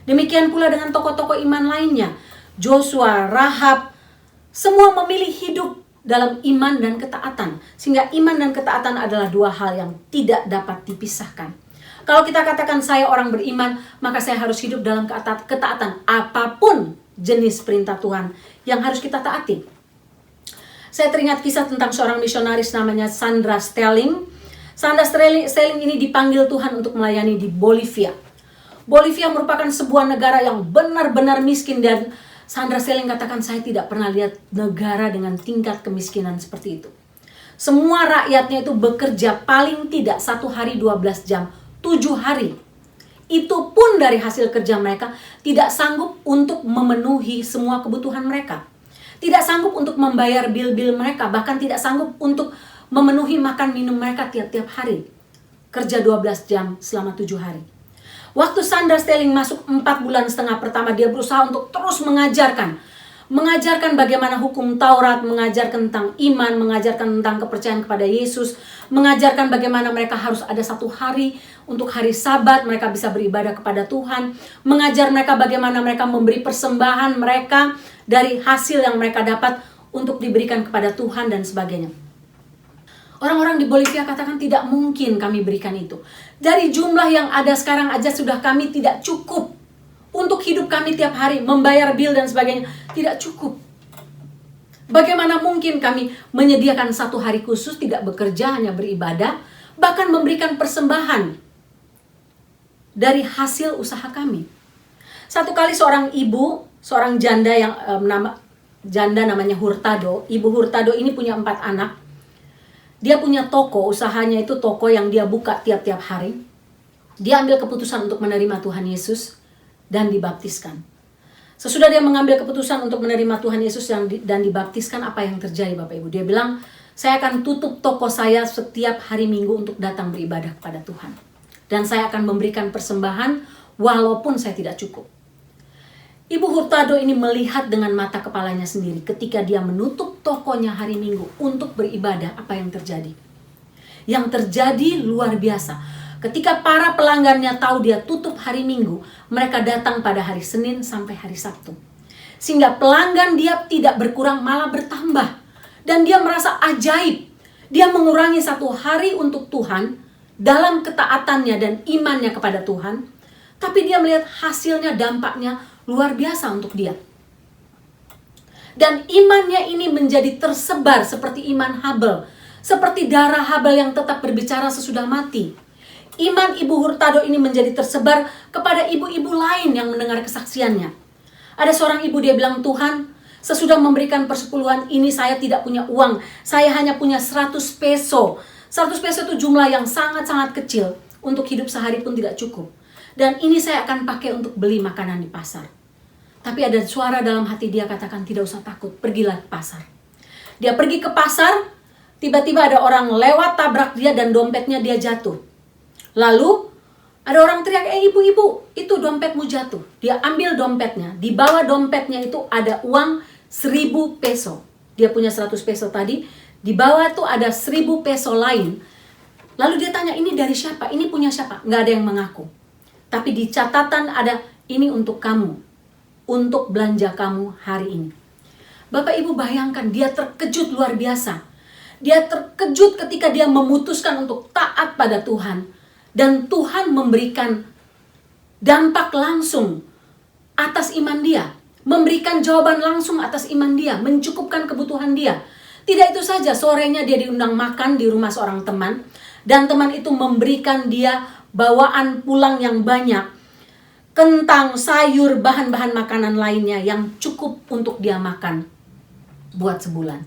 Demikian pula dengan tokoh-tokoh iman lainnya. Joshua, Rahab, semua memilih hidup dalam iman dan ketaatan. Sehingga iman dan ketaatan adalah dua hal yang tidak dapat dipisahkan. Kalau kita katakan saya orang beriman, maka saya harus hidup dalam ketaatan. Apapun jenis perintah Tuhan yang harus kita taati. Saya teringat kisah tentang seorang misionaris namanya Sandra Stelling. Sandra Stelling ini dipanggil Tuhan untuk melayani di Bolivia. Bolivia merupakan sebuah negara yang benar-benar miskin dan Sandra Selling katakan, saya tidak pernah lihat negara dengan tingkat kemiskinan seperti itu. Semua rakyatnya itu bekerja paling tidak 1 hari 12 jam, 7 hari. Itu pun dari hasil kerja mereka tidak sanggup untuk memenuhi semua kebutuhan mereka. Tidak sanggup untuk membayar bil-bil mereka, bahkan tidak sanggup untuk memenuhi makan minum mereka tiap-tiap hari. Kerja 12 jam selama 7 hari. Waktu Sandra Selling masuk 4,5 bulan pertama, dia berusaha untuk terus mengajarkan bagaimana hukum Taurat, mengajarkan tentang iman, mengajarkan tentang kepercayaan kepada Yesus, mengajarkan bagaimana mereka harus ada 1 hari untuk hari Sabat, mereka bisa beribadah kepada Tuhan, mengajar mereka bagaimana mereka memberi persembahan mereka dari hasil yang mereka dapat untuk diberikan kepada Tuhan dan sebagainya. Orang-orang di Bolivia katakan, tidak mungkin kami berikan itu. Dari jumlah yang ada sekarang aja sudah kami tidak cukup untuk hidup kami tiap hari, membayar bil dan sebagainya. Tidak cukup. Bagaimana mungkin kami menyediakan 1 hari khusus, tidak bekerja, hanya beribadah, bahkan memberikan persembahan dari hasil usaha kami. Satu kali seorang ibu, seorang janda yang namanya Hurtado. Ibu Hurtado ini punya 4 anak. Dia punya toko, usahanya itu toko yang dia buka tiap-tiap hari. Dia ambil keputusan untuk menerima Tuhan Yesus dan dibaptiskan. Sesudah dia mengambil keputusan untuk menerima Tuhan Yesus dan dibaptiskan, apa yang terjadi Bapak Ibu? Dia bilang, saya akan tutup toko saya setiap hari Minggu untuk datang beribadah kepada Tuhan. Dan saya akan memberikan persembahan walaupun saya tidak cukup. Ibu Hurtado ini melihat dengan mata kepalanya sendiri ketika dia menutup tokonya hari Minggu untuk beribadah, apa yang terjadi. Yang terjadi luar biasa. Ketika para pelanggannya tahu dia tutup hari Minggu, mereka datang pada hari Senin sampai hari Sabtu. Sehingga pelanggan dia tidak berkurang, malah bertambah. Dan dia merasa ajaib. Dia mengurangi 1 hari untuk Tuhan dalam ketaatannya dan imannya kepada Tuhan. Tapi dia melihat hasilnya, dampaknya luar biasa untuk dia. Dan imannya ini menjadi tersebar seperti iman Habel. Seperti darah Habel yang tetap berbicara sesudah mati. Iman Ibu Hurtado ini menjadi tersebar kepada ibu-ibu lain yang mendengar kesaksiannya. Ada seorang ibu, dia bilang, Tuhan, sesudah memberikan persepuluhan ini saya tidak punya uang. Saya hanya punya 100 peso. 100 peso itu jumlah yang sangat-sangat kecil. Untuk hidup sehari pun tidak cukup. Dan ini saya akan pakai untuk beli makanan di pasar. Tapi ada suara dalam hati dia katakan, tidak usah takut, pergilah ke pasar. Dia pergi ke pasar, tiba-tiba ada orang lewat, tabrak dia dan dompetnya dia jatuh. Lalu ada orang teriak, ibu-ibu, itu dompetmu jatuh. Dia ambil dompetnya, di bawah dompetnya itu ada uang 1.000 peso. Dia punya 100 peso tadi, di bawah itu ada 1.000 peso lain. Lalu dia tanya, ini dari siapa? Ini punya siapa? Nggak ada yang mengaku. Tapi di catatan ada, ini untuk kamu. Untuk belanja kamu hari ini. Bapak Ibu bayangkan, dia terkejut luar biasa. Dia terkejut ketika dia memutuskan untuk taat pada Tuhan. Dan Tuhan memberikan dampak langsung atas iman dia. Memberikan jawaban langsung atas iman dia. Mencukupkan kebutuhan dia. Tidak itu saja, sorenya dia diundang makan di rumah seorang teman. Dan teman itu memberikan dia bawaan pulang yang banyak. Kentang, sayur, bahan-bahan makanan lainnya yang cukup untuk dia makan buat sebulan.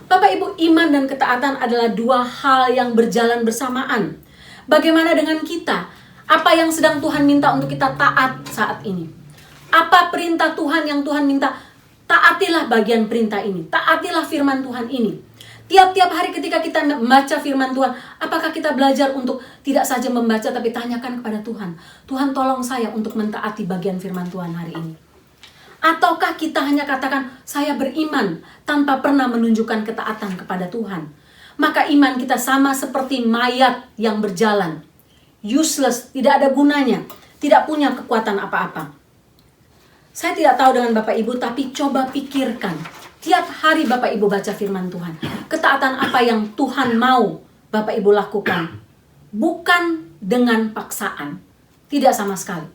Bapak Ibu, iman dan ketaatan adalah 2 hal yang berjalan bersamaan. Bagaimana dengan kita? Apa yang sedang Tuhan minta untuk kita taat saat ini? Apa perintah Tuhan yang Tuhan minta? Taatilah bagian perintah ini. Taatilah firman Tuhan ini. Tiap-tiap hari ketika kita membaca firman Tuhan, apakah kita belajar untuk tidak saja membaca tapi tanyakan kepada Tuhan, Tuhan tolong saya untuk mentaati bagian firman Tuhan hari ini. Ataukah kita hanya katakan, saya beriman tanpa pernah menunjukkan ketaatan kepada Tuhan. Maka iman kita sama seperti mayat yang berjalan. Useless, tidak ada gunanya, tidak punya kekuatan apa-apa. Saya tidak tahu dengan Bapak Ibu, tapi coba pikirkan. Tiap hari Bapak Ibu baca firman Tuhan. Ketaatan apa yang Tuhan mau Bapak Ibu lakukan. Bukan dengan paksaan. Tidak sama sekali.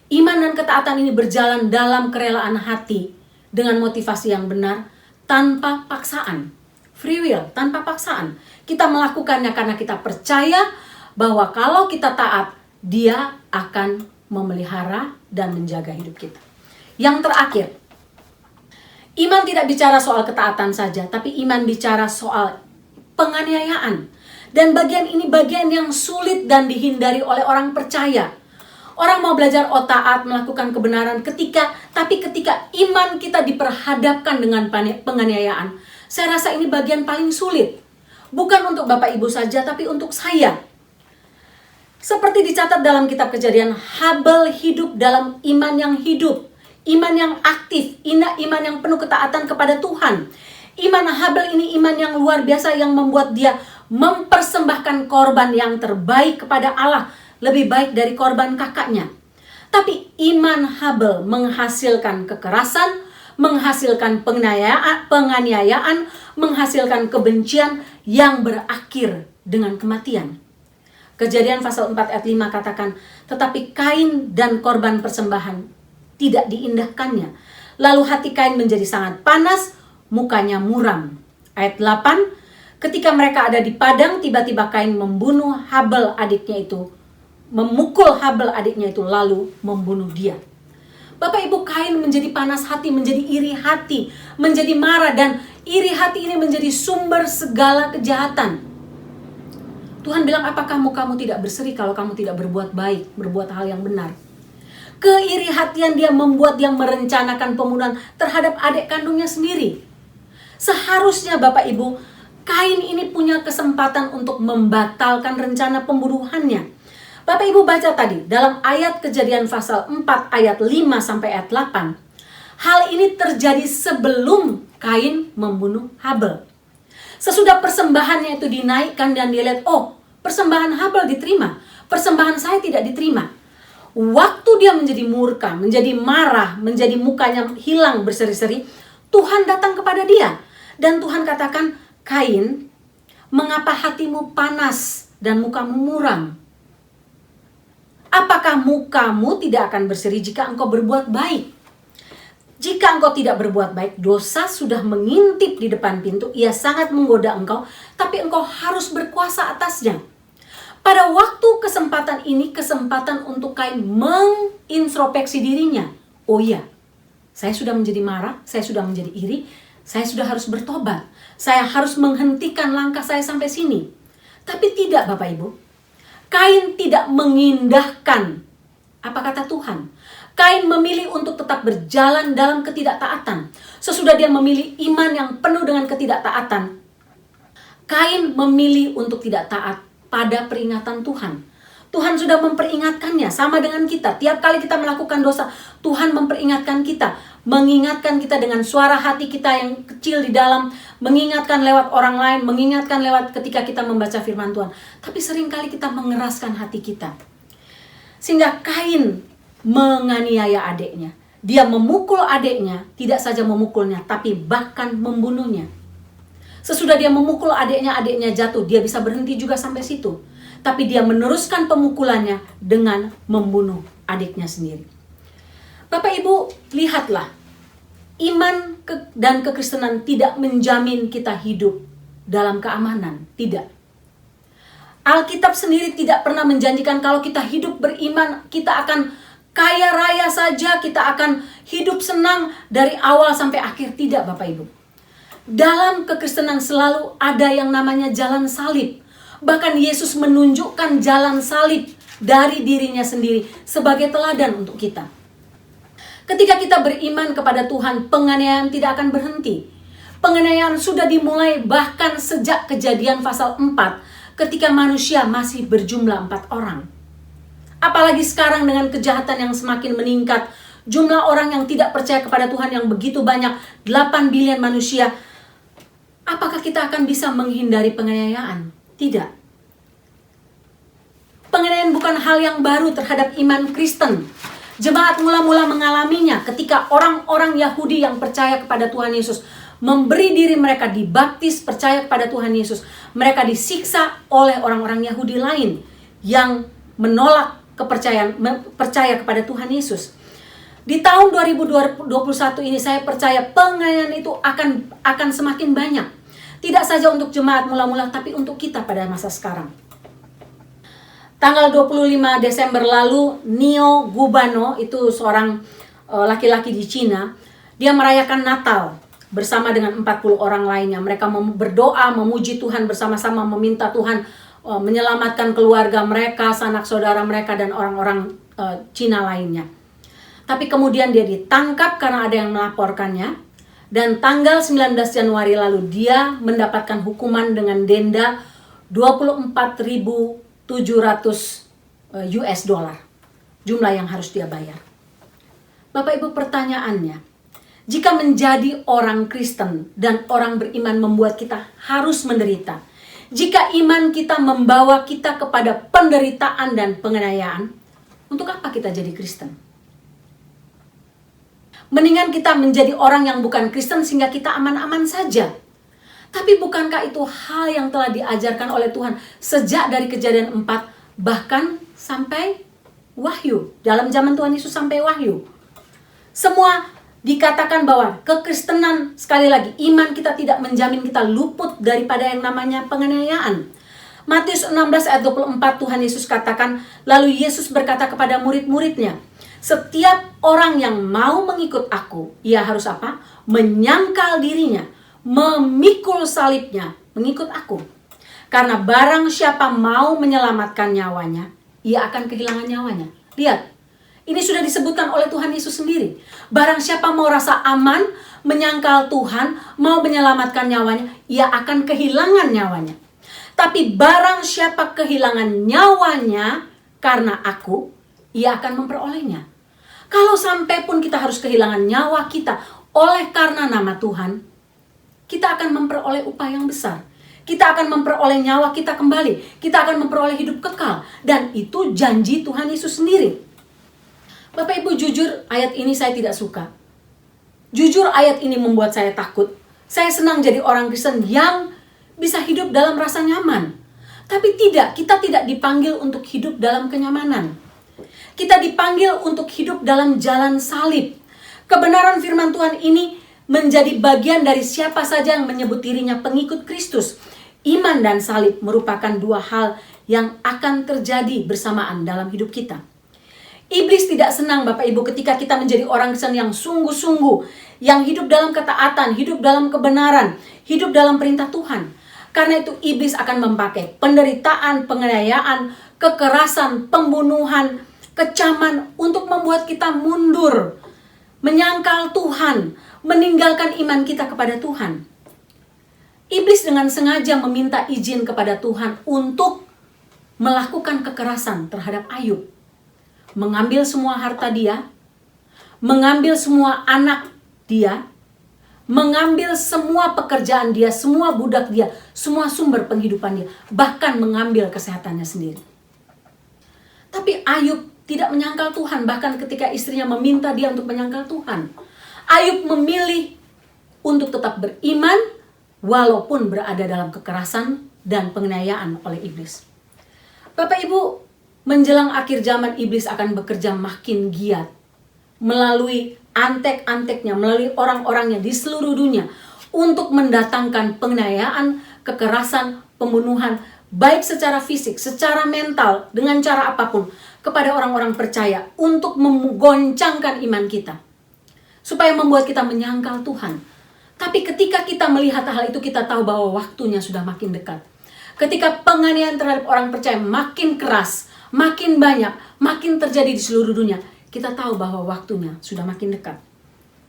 Iman dan ketaatan ini berjalan dalam kerelaan hati. Dengan motivasi yang benar. Tanpa paksaan. Free will, tanpa paksaan. Kita melakukannya karena kita percaya bahwa kalau kita taat, Dia akan memelihara dan menjaga hidup kita. Yang terakhir, Iman tidak bicara soal ketaatan saja, tapi iman bicara soal penganiayaan. Dan bagian ini bagian yang sulit dan dihindari oleh orang percaya. Orang mau belajar taat, melakukan kebenaran tapi ketika iman kita diperhadapkan dengan penganiayaan, saya rasa ini bagian paling sulit. Bukan untuk Bapak Ibu saja, tapi untuk saya. Seperti dicatat dalam kitab Kejadian, Habel hidup dalam iman yang hidup, iman yang aktif, iman yang penuh ketaatan kepada Tuhan. Iman Habel ini iman yang luar biasa yang membuat dia mempersembahkan korban yang terbaik kepada Allah, lebih baik dari korban kakaknya. Tapi iman Habel menghasilkan kekerasan, menghasilkan penganiayaan, menghasilkan kebencian yang berakhir dengan kematian. Kejadian pasal 4 ayat 5 katakan, tetapi Kain dan korban persembahan tidak diindahkannya. Lalu hati Kain menjadi sangat panas, mukanya muram. Ayat 8, ketika mereka ada di padang, tiba-tiba Kain membunuh Habel adiknya itu, memukul Habel adiknya itu, lalu membunuh dia. Bapak Ibu, Kain menjadi panas hati, menjadi iri hati, menjadi marah, dan iri hati ini menjadi sumber segala kejahatan. Tuhan bilang, apakah mukamu tidak berseri kalau kamu tidak berbuat baik, berbuat hal yang benar? Keiri hatian dia membuat dia merencanakan pembunuhan terhadap adik kandungnya sendiri. Seharusnya Bapak Ibu, Kain ini punya kesempatan untuk membatalkan rencana pembunuhannya. Bapak Ibu baca tadi dalam ayat Kejadian pasal 4 ayat 5 sampai ayat 8. Hal ini terjadi sebelum Kain membunuh Habel. Sesudah persembahannya itu dinaikkan dan dia lihat, oh, persembahan Habel diterima, persembahan saya tidak diterima. Waktu dia menjadi murka, menjadi marah, menjadi mukanya hilang berseri-seri, Tuhan datang kepada dia. Dan Tuhan katakan, Kain, mengapa hatimu panas dan mukamu muram? Apakah mukamu tidak akan berseri jika engkau berbuat baik? Jika engkau tidak berbuat baik, dosa sudah mengintip di depan pintu, ia sangat menggoda engkau, tapi engkau harus berkuasa atasnya. Pada waktu kesempatan ini, kesempatan untuk Kain mengintrospeksi dirinya. Oh iya, saya sudah menjadi marah, saya sudah menjadi iri, saya sudah harus bertobat. Saya harus menghentikan langkah saya sampai sini. Tapi tidak Bapak Ibu, Kain tidak mengindahkan apa kata Tuhan. Kain memilih untuk tetap berjalan dalam ketidaktaatan. Sesudah dia memilih iman yang penuh dengan ketidaktaatan, Kain memilih untuk tidak taat pada peringatan Tuhan. Tuhan sudah memperingatkannya, sama dengan kita. Tiap kali kita melakukan dosa, Tuhan memperingatkan kita. Mengingatkan kita dengan suara hati kita yang kecil di dalam. Mengingatkan lewat orang lain, mengingatkan lewat ketika kita membaca firman Tuhan. Tapi seringkali kita mengeraskan hati kita. Sehingga Kain menganiaya adiknya. Dia memukul adiknya, tidak saja memukulnya, tapi bahkan membunuhnya. Sesudah dia memukul adiknya jatuh, dia bisa berhenti juga sampai situ. Tapi dia meneruskan pemukulannya dengan membunuh adiknya sendiri. Bapak Ibu, lihatlah. Iman dan kekristenan tidak menjamin kita hidup dalam keamanan. Tidak. Alkitab sendiri tidak pernah menjanjikan kalau kita hidup beriman, kita akan kaya raya saja, kita akan hidup senang dari awal sampai akhir. Tidak Bapak Ibu. Dalam kekristenan selalu ada yang namanya jalan salib. Bahkan Yesus menunjukkan jalan salib dari dirinya sendiri sebagai teladan untuk kita. Ketika kita beriman kepada Tuhan, penganiayaan tidak akan berhenti. Penganiayaan sudah dimulai bahkan sejak Kejadian pasal 4 ketika manusia masih berjumlah 4 orang. Apalagi sekarang dengan kejahatan yang semakin meningkat, jumlah orang yang tidak percaya kepada Tuhan yang begitu banyak, 8 bilion manusia. Apakah kita akan bisa menghindari penganiayaan? Tidak. Penganiayaan bukan hal yang baru terhadap iman Kristen. Jemaat mula-mula mengalaminya ketika orang-orang Yahudi yang percaya kepada Tuhan Yesus memberi diri mereka dibaptis percaya kepada Tuhan Yesus. Mereka disiksa oleh orang-orang Yahudi lain yang menolak percaya kepada Tuhan Yesus. Di tahun 2021 ini saya percaya penganiayaan itu akan semakin banyak. Tidak saja untuk jemaat mula-mula, tapi untuk kita pada masa sekarang. Tanggal 25 Desember lalu, Nio Gubano, itu seorang laki-laki di Cina, dia merayakan Natal. bersama dengan 40 orang lainnya. Mereka berdoa, memuji Tuhan bersama-sama, meminta Tuhan menyelamatkan keluarga mereka, sanak saudara mereka, dan orang-orang Cina lainnya. Tapi kemudian dia ditangkap karena ada yang melaporkannya. Dan tanggal 19 Januari lalu dia mendapatkan hukuman dengan denda 24.700 US dollar. Jumlah yang harus dia bayar. Bapak Ibu, pertanyaannya, jika menjadi orang Kristen dan orang beriman membuat kita harus menderita, jika iman kita membawa kita kepada penderitaan dan penganiayaan, untuk apa kita jadi Kristen? Mendingan kita menjadi orang yang bukan Kristen sehingga kita aman-aman saja. Tapi bukankah itu hal yang telah diajarkan oleh Tuhan sejak dari Kejadian 4 bahkan sampai Wahyu? Dalam zaman Tuhan Yesus sampai Wahyu. Semua dikatakan bahwa kekristenan, sekali lagi, iman kita tidak menjamin kita luput daripada yang namanya penganiayaan. Matius 16 ayat 24 Tuhan Yesus katakan, lalu Yesus berkata kepada murid-muridnya, setiap orang yang mau mengikut aku, ia harus apa? Menyangkal dirinya, memikul salibnya, mengikut aku. Karena barang siapa mau menyelamatkan nyawanya, ia akan kehilangan nyawanya. Lihat, ini sudah disebutkan oleh Tuhan Yesus sendiri. Barang siapa mau rasa aman, menyangkal Tuhan, mau menyelamatkan nyawanya, ia akan kehilangan nyawanya. Tapi barang siapa kehilangan nyawanya karena aku, ia akan memperolehnya. Kalau sampai pun kita harus kehilangan nyawa kita oleh karena nama Tuhan, kita akan memperoleh upah yang besar. Kita akan memperoleh nyawa kita kembali. Kita akan memperoleh hidup kekal. Dan itu janji Tuhan Yesus sendiri. Bapak Ibu, jujur ayat ini saya tidak suka. Jujur ayat ini membuat saya takut. Saya senang jadi orang Kristen yang bisa hidup dalam rasa nyaman. Tapi tidak, kita tidak dipanggil untuk hidup dalam kenyamanan. Kita dipanggil untuk hidup dalam jalan salib. Kebenaran firman Tuhan ini menjadi bagian dari siapa saja yang menyebut dirinya pengikut Kristus. Iman dan salib merupakan dua hal yang akan terjadi bersamaan dalam hidup kita. Iblis tidak senang Bapak Ibu ketika kita menjadi orang Kristen yang sungguh-sungguh, yang hidup dalam ketaatan, hidup dalam kebenaran, hidup dalam perintah Tuhan. Karena itu iblis akan memakai penderitaan, penganiayaan, kekerasan, pembunuhan, kecaman untuk membuat kita mundur, menyangkal Tuhan, meninggalkan iman kita kepada Tuhan. Iblis dengan sengaja meminta izin kepada Tuhan untuk melakukan kekerasan terhadap Ayub. Mengambil semua harta dia, mengambil semua anak dia, mengambil semua pekerjaan dia, semua budak dia, semua sumber penghidupan dia, bahkan mengambil kesehatannya sendiri. Tapi Ayub tidak menyangkal Tuhan, bahkan ketika istrinya meminta dia untuk menyangkal Tuhan. Ayub memilih untuk tetap beriman walaupun berada dalam kekerasan dan penganiayaan oleh iblis. Bapak Ibu, menjelang akhir zaman iblis akan bekerja makin giat melalui antek-anteknya, melalui orang-orangnya di seluruh dunia untuk mendatangkan penganiayaan, kekerasan, pembunuhan, baik secara fisik, secara mental, dengan cara apapun kepada orang-orang percaya untuk menggoncangkan iman kita. Supaya membuat kita menyangkal Tuhan. Tapi ketika kita melihat hal itu, kita tahu bahwa waktunya sudah makin dekat. Ketika penganiayaan terhadap orang percaya makin keras, makin banyak, makin terjadi di seluruh dunia, kita tahu bahwa waktunya sudah makin dekat.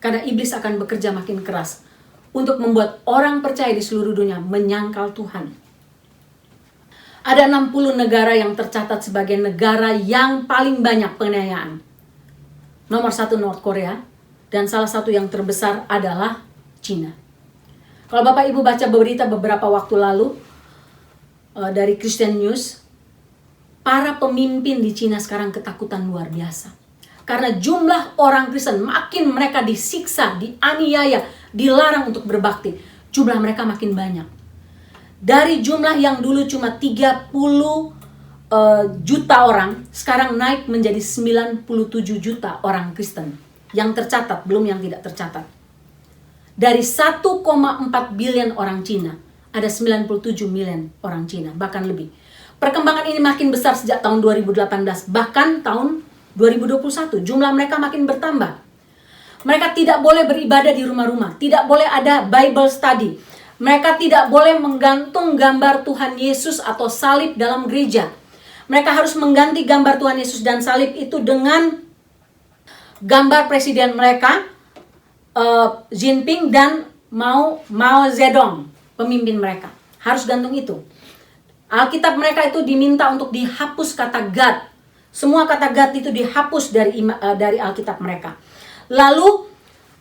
Karena iblis akan bekerja makin keras untuk membuat orang percaya di seluruh dunia menyangkal Tuhan. Ada 60 negara yang tercatat sebagai negara yang paling banyak penganiayaan. Nomor 1 North Korea, dan salah satu yang terbesar adalah Cina. Kalau Bapak Ibu baca berita beberapa waktu lalu dari Christian News, para pemimpin di Cina sekarang ketakutan luar biasa. Karena jumlah orang Kristen makin mereka disiksa, dianiaya, dilarang untuk berbakti. Jumlah mereka makin banyak. Dari jumlah yang dulu cuma 30 juta orang, sekarang naik menjadi 97 juta orang Kristen. Yang tercatat, belum yang tidak tercatat. Dari 1,4 billion orang Cina, ada 97 million orang Cina, bahkan lebih. Perkembangan ini makin besar sejak tahun 2018, bahkan tahun 2021, jumlah mereka makin bertambah. Mereka tidak boleh beribadah di rumah-rumah, tidak boleh ada Bible study. Mereka tidak boleh menggantung gambar Tuhan Yesus atau salib dalam gereja. Mereka harus mengganti gambar Tuhan Yesus dan salib itu dengan gambar presiden mereka, Jinping dan Mao Zedong, pemimpin mereka. Harus gantung itu. Alkitab mereka itu diminta untuk dihapus kata God. Semua kata God itu dihapus dari Alkitab mereka. Lalu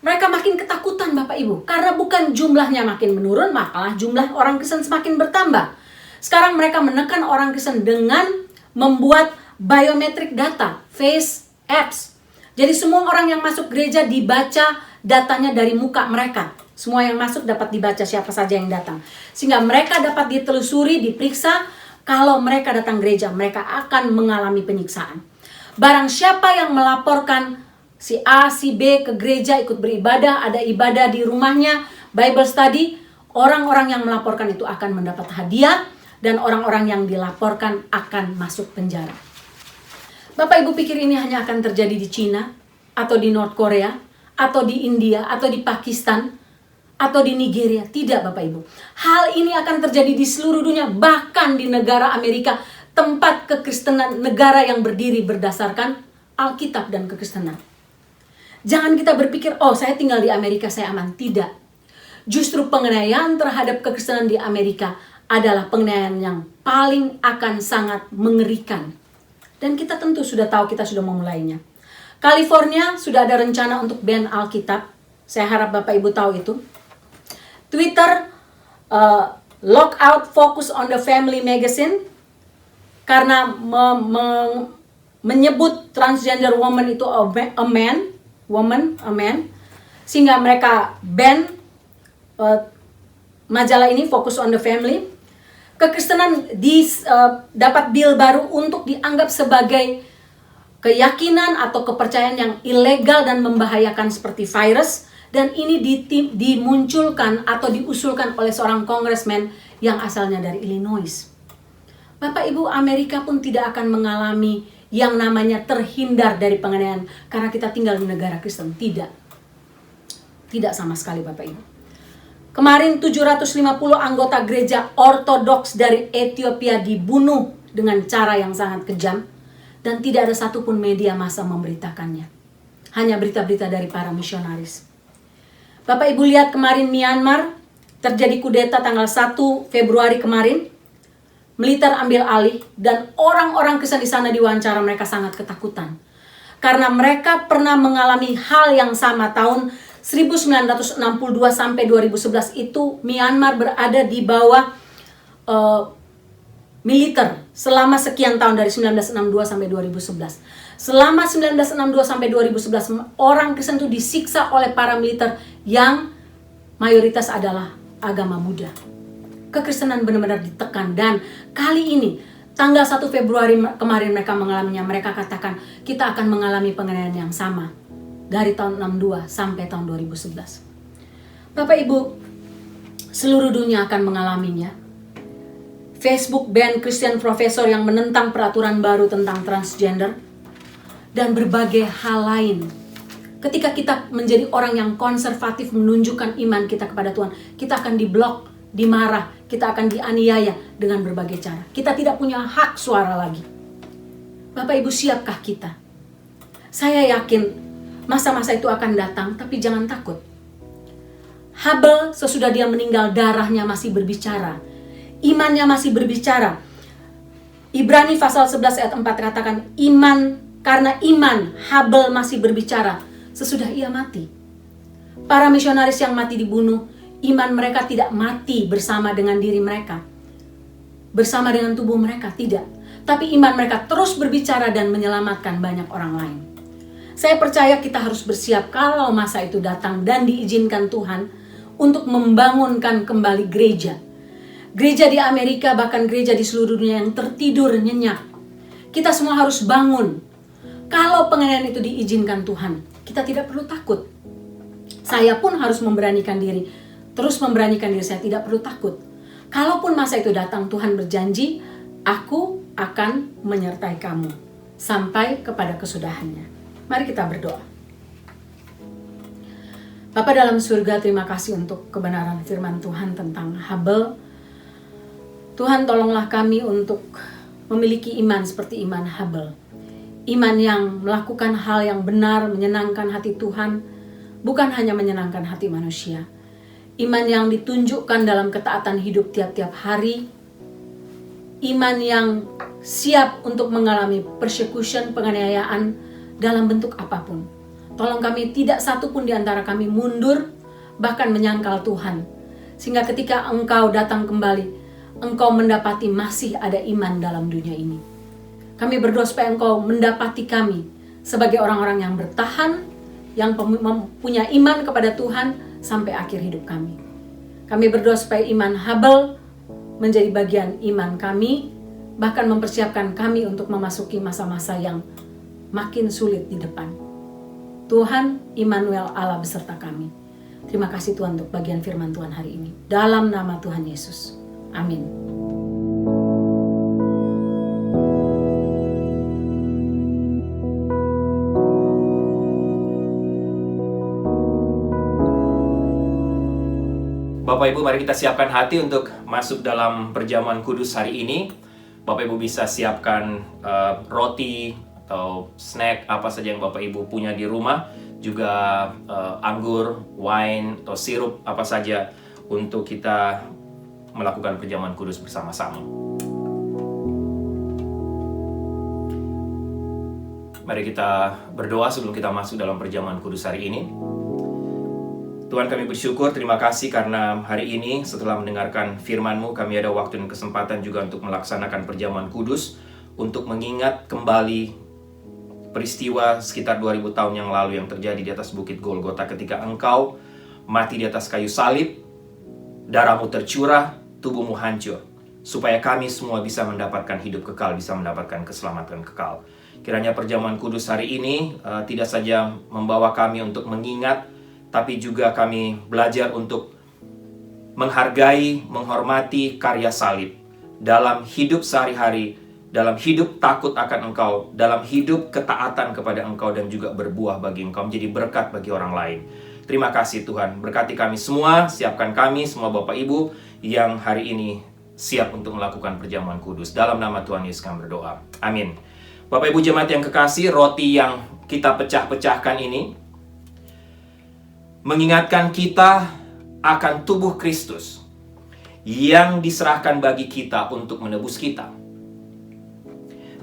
mereka makin ketakutan Bapak Ibu. Karena bukan jumlahnya makin menurun, malah jumlah orang Kristen semakin bertambah. Sekarang mereka menekan orang Kristen dengan membuat biometric data, face apps. Jadi semua orang yang masuk gereja dibaca datanya dari muka mereka. Semua yang masuk dapat dibaca siapa saja yang datang. Sehingga mereka dapat ditelusuri, diperiksa. Kalau mereka datang gereja, mereka akan mengalami penyiksaan. Barang siapa yang melaporkan si A, si B ke gereja ikut beribadah, ada ibadah di rumahnya, Bible study, orang-orang yang melaporkan itu akan mendapat hadiah dan orang-orang yang dilaporkan akan masuk penjara. Bapak Ibu pikir ini hanya akan terjadi di Cina atau di North Korea atau di India atau di Pakistan atau di Nigeria? Tidak Bapak Ibu. Hal ini akan terjadi di seluruh dunia, bahkan di negara Amerika, tempat kekristenan, negara yang berdiri berdasarkan Alkitab dan kekristenan. Jangan kita berpikir, oh saya tinggal di Amerika, saya aman. Tidak. Justru penganiayaan terhadap kekristenan di Amerika adalah penganiayaan yang paling akan sangat mengerikan. Dan kita tentu sudah tahu, kita sudah memulainya. California sudah ada rencana untuk ban Alkitab. Saya harap Bapak Ibu tahu itu. Twitter, lock out focus on the family magazine. Karena menyebut transgender woman itu a man. Sehingga mereka ban majalah ini, Focus on the Family. Kekristenan dapat bill baru untuk dianggap sebagai keyakinan atau kepercayaan yang ilegal dan membahayakan seperti virus. Dan ini dimunculkan atau diusulkan oleh seorang congressman yang asalnya dari Illinois. Bapak Ibu, Amerika pun tidak akan mengalami yang namanya terhindar dari penganiayaan karena kita tinggal di negara Kristen. Tidak sama sekali Bapak Ibu. Kemarin 750 anggota gereja ortodoks dari Ethiopia dibunuh dengan cara yang sangat kejam. Dan tidak ada satupun media massa memberitakannya. Hanya berita-berita dari para misionaris. Bapak Ibu lihat kemarin Myanmar terjadi kudeta tanggal 1 Februari kemarin. Militer ambil alih dan orang-orang Kristen di sana diwawancara, mereka sangat ketakutan. Karena mereka pernah mengalami hal yang sama tahun 1962 sampai 2011 itu Myanmar berada di bawah militer selama sekian tahun dari 1962 sampai 2011. Selama 1962 sampai 2011 orang Kristen itu disiksa oleh para militer yang mayoritas adalah agama Buddha. Kekristenan benar-benar ditekan dan kali ini tanggal 1 Februari kemarin mereka mengalaminya. Mereka katakan kita akan mengalami penganiayaan yang sama dari tahun 62 sampai tahun 2011. Bapak Ibu, seluruh dunia akan mengalaminya. Facebook ban Christian profesor yang menentang peraturan baru tentang transgender dan berbagai hal lain. Ketika kita menjadi orang yang konservatif menunjukkan iman kita kepada Tuhan, kita akan diblok, dimarah, kita akan dianiaya dengan berbagai cara. Kita tidak punya hak suara lagi. Bapak Ibu, siapkah kita? Saya yakin masa-masa itu akan datang, tapi jangan takut. Habel sesudah dia meninggal, darahnya masih berbicara. Imannya masih berbicara. Ibrani pasal 11 ayat 4 katakan, karena iman Habel masih berbicara sesudah ia mati. Para misionaris yang mati dibunuh, iman mereka tidak mati bersama dengan diri mereka, bersama dengan tubuh mereka, tidak. Tapi iman mereka terus berbicara dan menyelamatkan banyak orang lain. Saya percaya kita harus bersiap kalau masa itu datang dan diizinkan Tuhan untuk membangunkan kembali gereja. Gereja di Amerika, bahkan gereja di seluruh dunia yang tertidur nyenyak. Kita semua harus bangun. Kalau penganiayaan itu diizinkan Tuhan, kita tidak perlu takut. Saya pun harus memberanikan diri. Terus memberanikan diri saya, tidak perlu takut. Kalaupun masa itu datang, Tuhan berjanji, aku akan menyertai kamu sampai kepada kesudahannya. Mari kita berdoa. Bapa dalam surga, terima kasih untuk kebenaran firman Tuhan tentang Habel. Tuhan, tolonglah kami untuk memiliki iman seperti iman Habel. Iman yang melakukan hal yang benar, menyenangkan hati Tuhan, bukan hanya menyenangkan hati manusia. Iman yang ditunjukkan dalam ketaatan hidup tiap-tiap hari. Iman yang siap untuk mengalami persecution, penganiayaan dalam bentuk apapun. Tolong kami tidak satu pun di antara kami mundur, bahkan menyangkal Tuhan. Sehingga ketika Engkau datang kembali, Engkau mendapati masih ada iman dalam dunia ini. Kami berdoa supaya Engkau mendapati kami sebagai orang-orang yang bertahan, yang mempunyai iman kepada Tuhan sampai akhir hidup kami. Kami berdoa supaya iman Habel menjadi bagian iman kami, bahkan mempersiapkan kami untuk memasuki masa-masa yang makin sulit di depan. Tuhan, Immanuel, Allah beserta kami. Terima kasih Tuhan untuk bagian firman Tuhan hari ini. Dalam nama Tuhan Yesus. Amin. Bapak Ibu, mari kita siapkan hati untuk masuk dalam perjamuan kudus hari ini. Bapak Ibu bisa siapkan roti atau snack apa saja yang Bapak Ibu punya di rumah, juga anggur, wine atau sirup apa saja untuk kita melakukan perjamuan kudus bersama-sama. Mari kita berdoa sebelum kita masuk dalam perjamuan kudus hari ini. Tuhan, kami bersyukur, terima kasih karena hari ini setelah mendengarkan firman-Mu, kami ada waktu dan kesempatan juga untuk melaksanakan perjamuan kudus, untuk mengingat kembali peristiwa sekitar 2000 tahun yang lalu yang terjadi di atas Bukit Golgota ketika Engkau mati di atas kayu salib, darah-Mu tercurah, tubuh-Mu hancur, supaya kami semua bisa mendapatkan hidup kekal, bisa mendapatkan keselamatan kekal. Kiranya perjamuan kudus hari ini tidak saja membawa kami untuk mengingat, tapi juga kami belajar untuk menghargai, menghormati karya salib dalam hidup sehari-hari, dalam hidup takut akan Engkau, dalam hidup ketaatan kepada Engkau, dan juga berbuah bagi Engkau, menjadi berkat bagi orang lain. Terima kasih Tuhan, berkati kami semua, siapkan kami semua Bapak Ibu yang hari ini siap untuk melakukan perjamuan kudus. Dalam nama Tuhan Yesus kami berdoa. Amin. Bapak Ibu jemaat yang kekasih, roti yang kita pecah-pecahkan ini mengingatkan kita akan tubuh Kristus yang diserahkan bagi kita untuk menebus kita.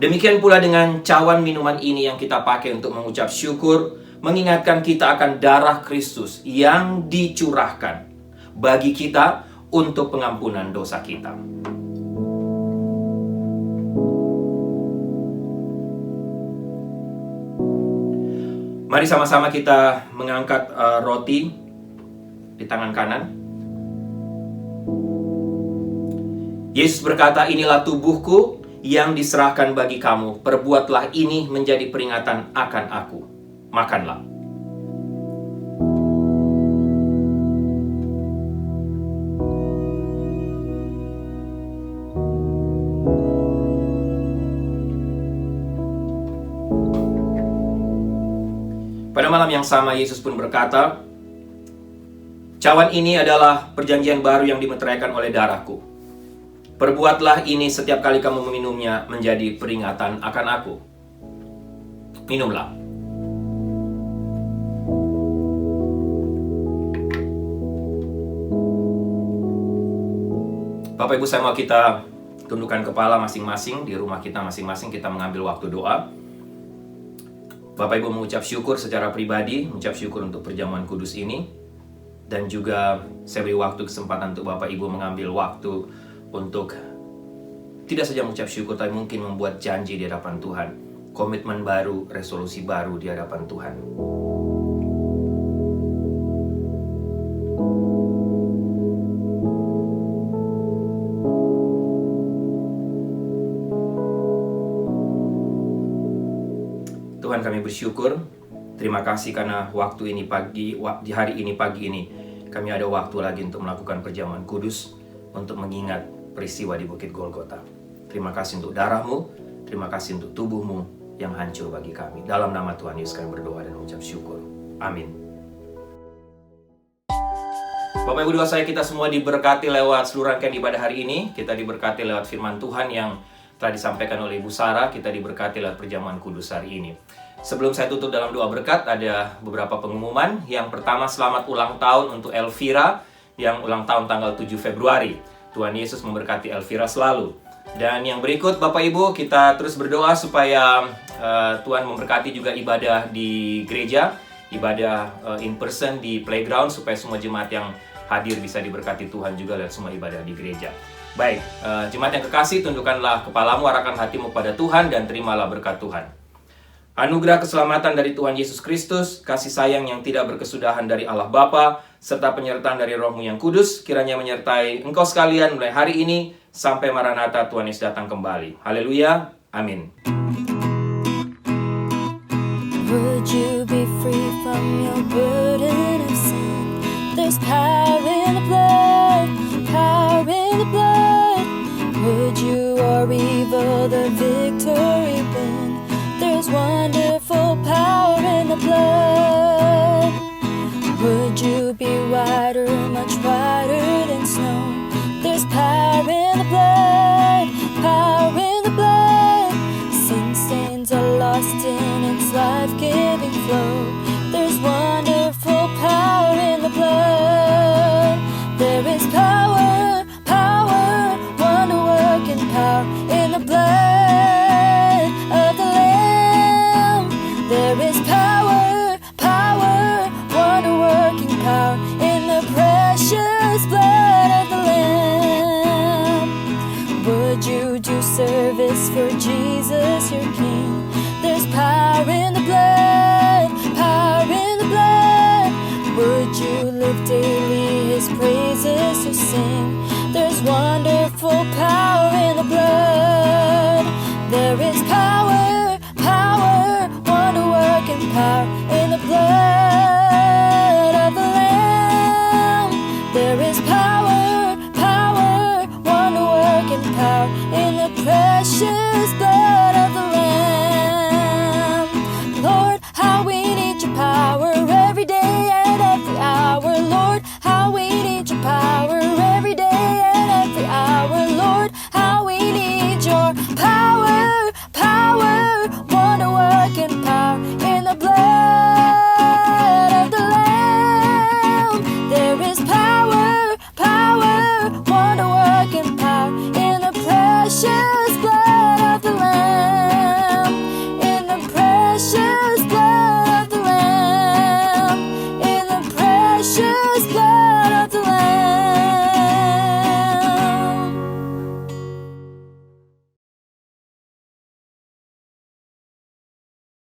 Demikian pula dengan cawan minuman ini yang kita pakai untuk mengucap syukur, mengingatkan kita akan darah Kristus yang dicurahkan bagi kita untuk pengampunan dosa kita. Mari sama-sama kita mengangkat roti di tangan kanan. Yesus berkata, inilah tubuhku yang diserahkan bagi kamu. Perbuatlah ini menjadi peringatan akan aku. Makanlah. Pada malam yang sama, Yesus pun berkata, cawan ini adalah perjanjian baru yang dimeteraikan oleh darahku. Perbuatlah ini setiap kali kamu meminumnya menjadi peringatan akan aku. Minumlah. Bapak Ibu, saya mau kita tundukkan kepala masing-masing di rumah kita masing-masing, kita mengambil waktu doa. Bapak Ibu mengucap syukur secara pribadi, mengucap syukur untuk perjamuan kudus ini. Dan juga saya beri waktu kesempatan untuk Bapak Ibu mengambil waktu untuk tidak saja mengucap syukur, tapi mungkin membuat janji di hadapan Tuhan. Komitmen baru, resolusi baru di hadapan Tuhan. Tuhan, kami bersyukur, terima kasih karena waktu ini di hari ini pagi ini kami ada waktu lagi untuk melakukan perjamuan kudus untuk mengingat peristiwa di Bukit Golgota. Terima kasih untuk darah-Mu, terima kasih untuk tubuh-Mu yang hancur bagi kami. Dalam nama Tuhan Yesus kami berdoa dan mengucap syukur. Amin. Bapak Ibu doa saya kita semua diberkati lewat seluruh rangkaian ibadah hari ini. Kita diberkati lewat firman Tuhan yang telah disampaikan oleh Ibu Sarah. Kita diberkati lewat perjamuan kudus hari ini. Sebelum saya tutup dalam doa berkat, ada beberapa pengumuman. Yang pertama, selamat ulang tahun untuk Elvira yang ulang tahun tanggal 7 Februari. Tuhan Yesus memberkati Elvira selalu. Dan yang berikut Bapak Ibu, kita terus berdoa supaya Tuhan memberkati juga ibadah di gereja, ibadah in person di playground, supaya semua jemaat yang hadir bisa diberkati Tuhan juga lewat semua ibadah di gereja. Baik, jemaat yang kekasih, tundukkanlah kepalamu, arahkan hatimu pada Tuhan, dan terimalah berkat Tuhan. Anugerah keselamatan dari Tuhan Yesus Kristus, kasih sayang yang tidak berkesudahan dari Allah Bapa, serta penyertaan dari Roh-Mu yang kudus, kiranya menyertai engkau sekalian mulai hari ini, sampai Maranatha Tuhan Yesus datang kembali. Haleluya, amin. Would you be free from your burden of sin? There's power in the blood, power in the blood. Would you or evil the victory win? There's wonderful power in the blood. Would you be whiter, much whiter than snow? There's power in the blood, power in the blood. Sin stains are lost in its life-giving flow. There's wonderful power in the blood. There is power, power, wonder-working power in the blood of the Lamb. There is power, power, wonder-working power in the precious blood of the Lamb. Would you do service for Jesus, your King? There's power in the blood, power in the blood. Would you live daily His praises to sing? There's wonderful power in the blood. There is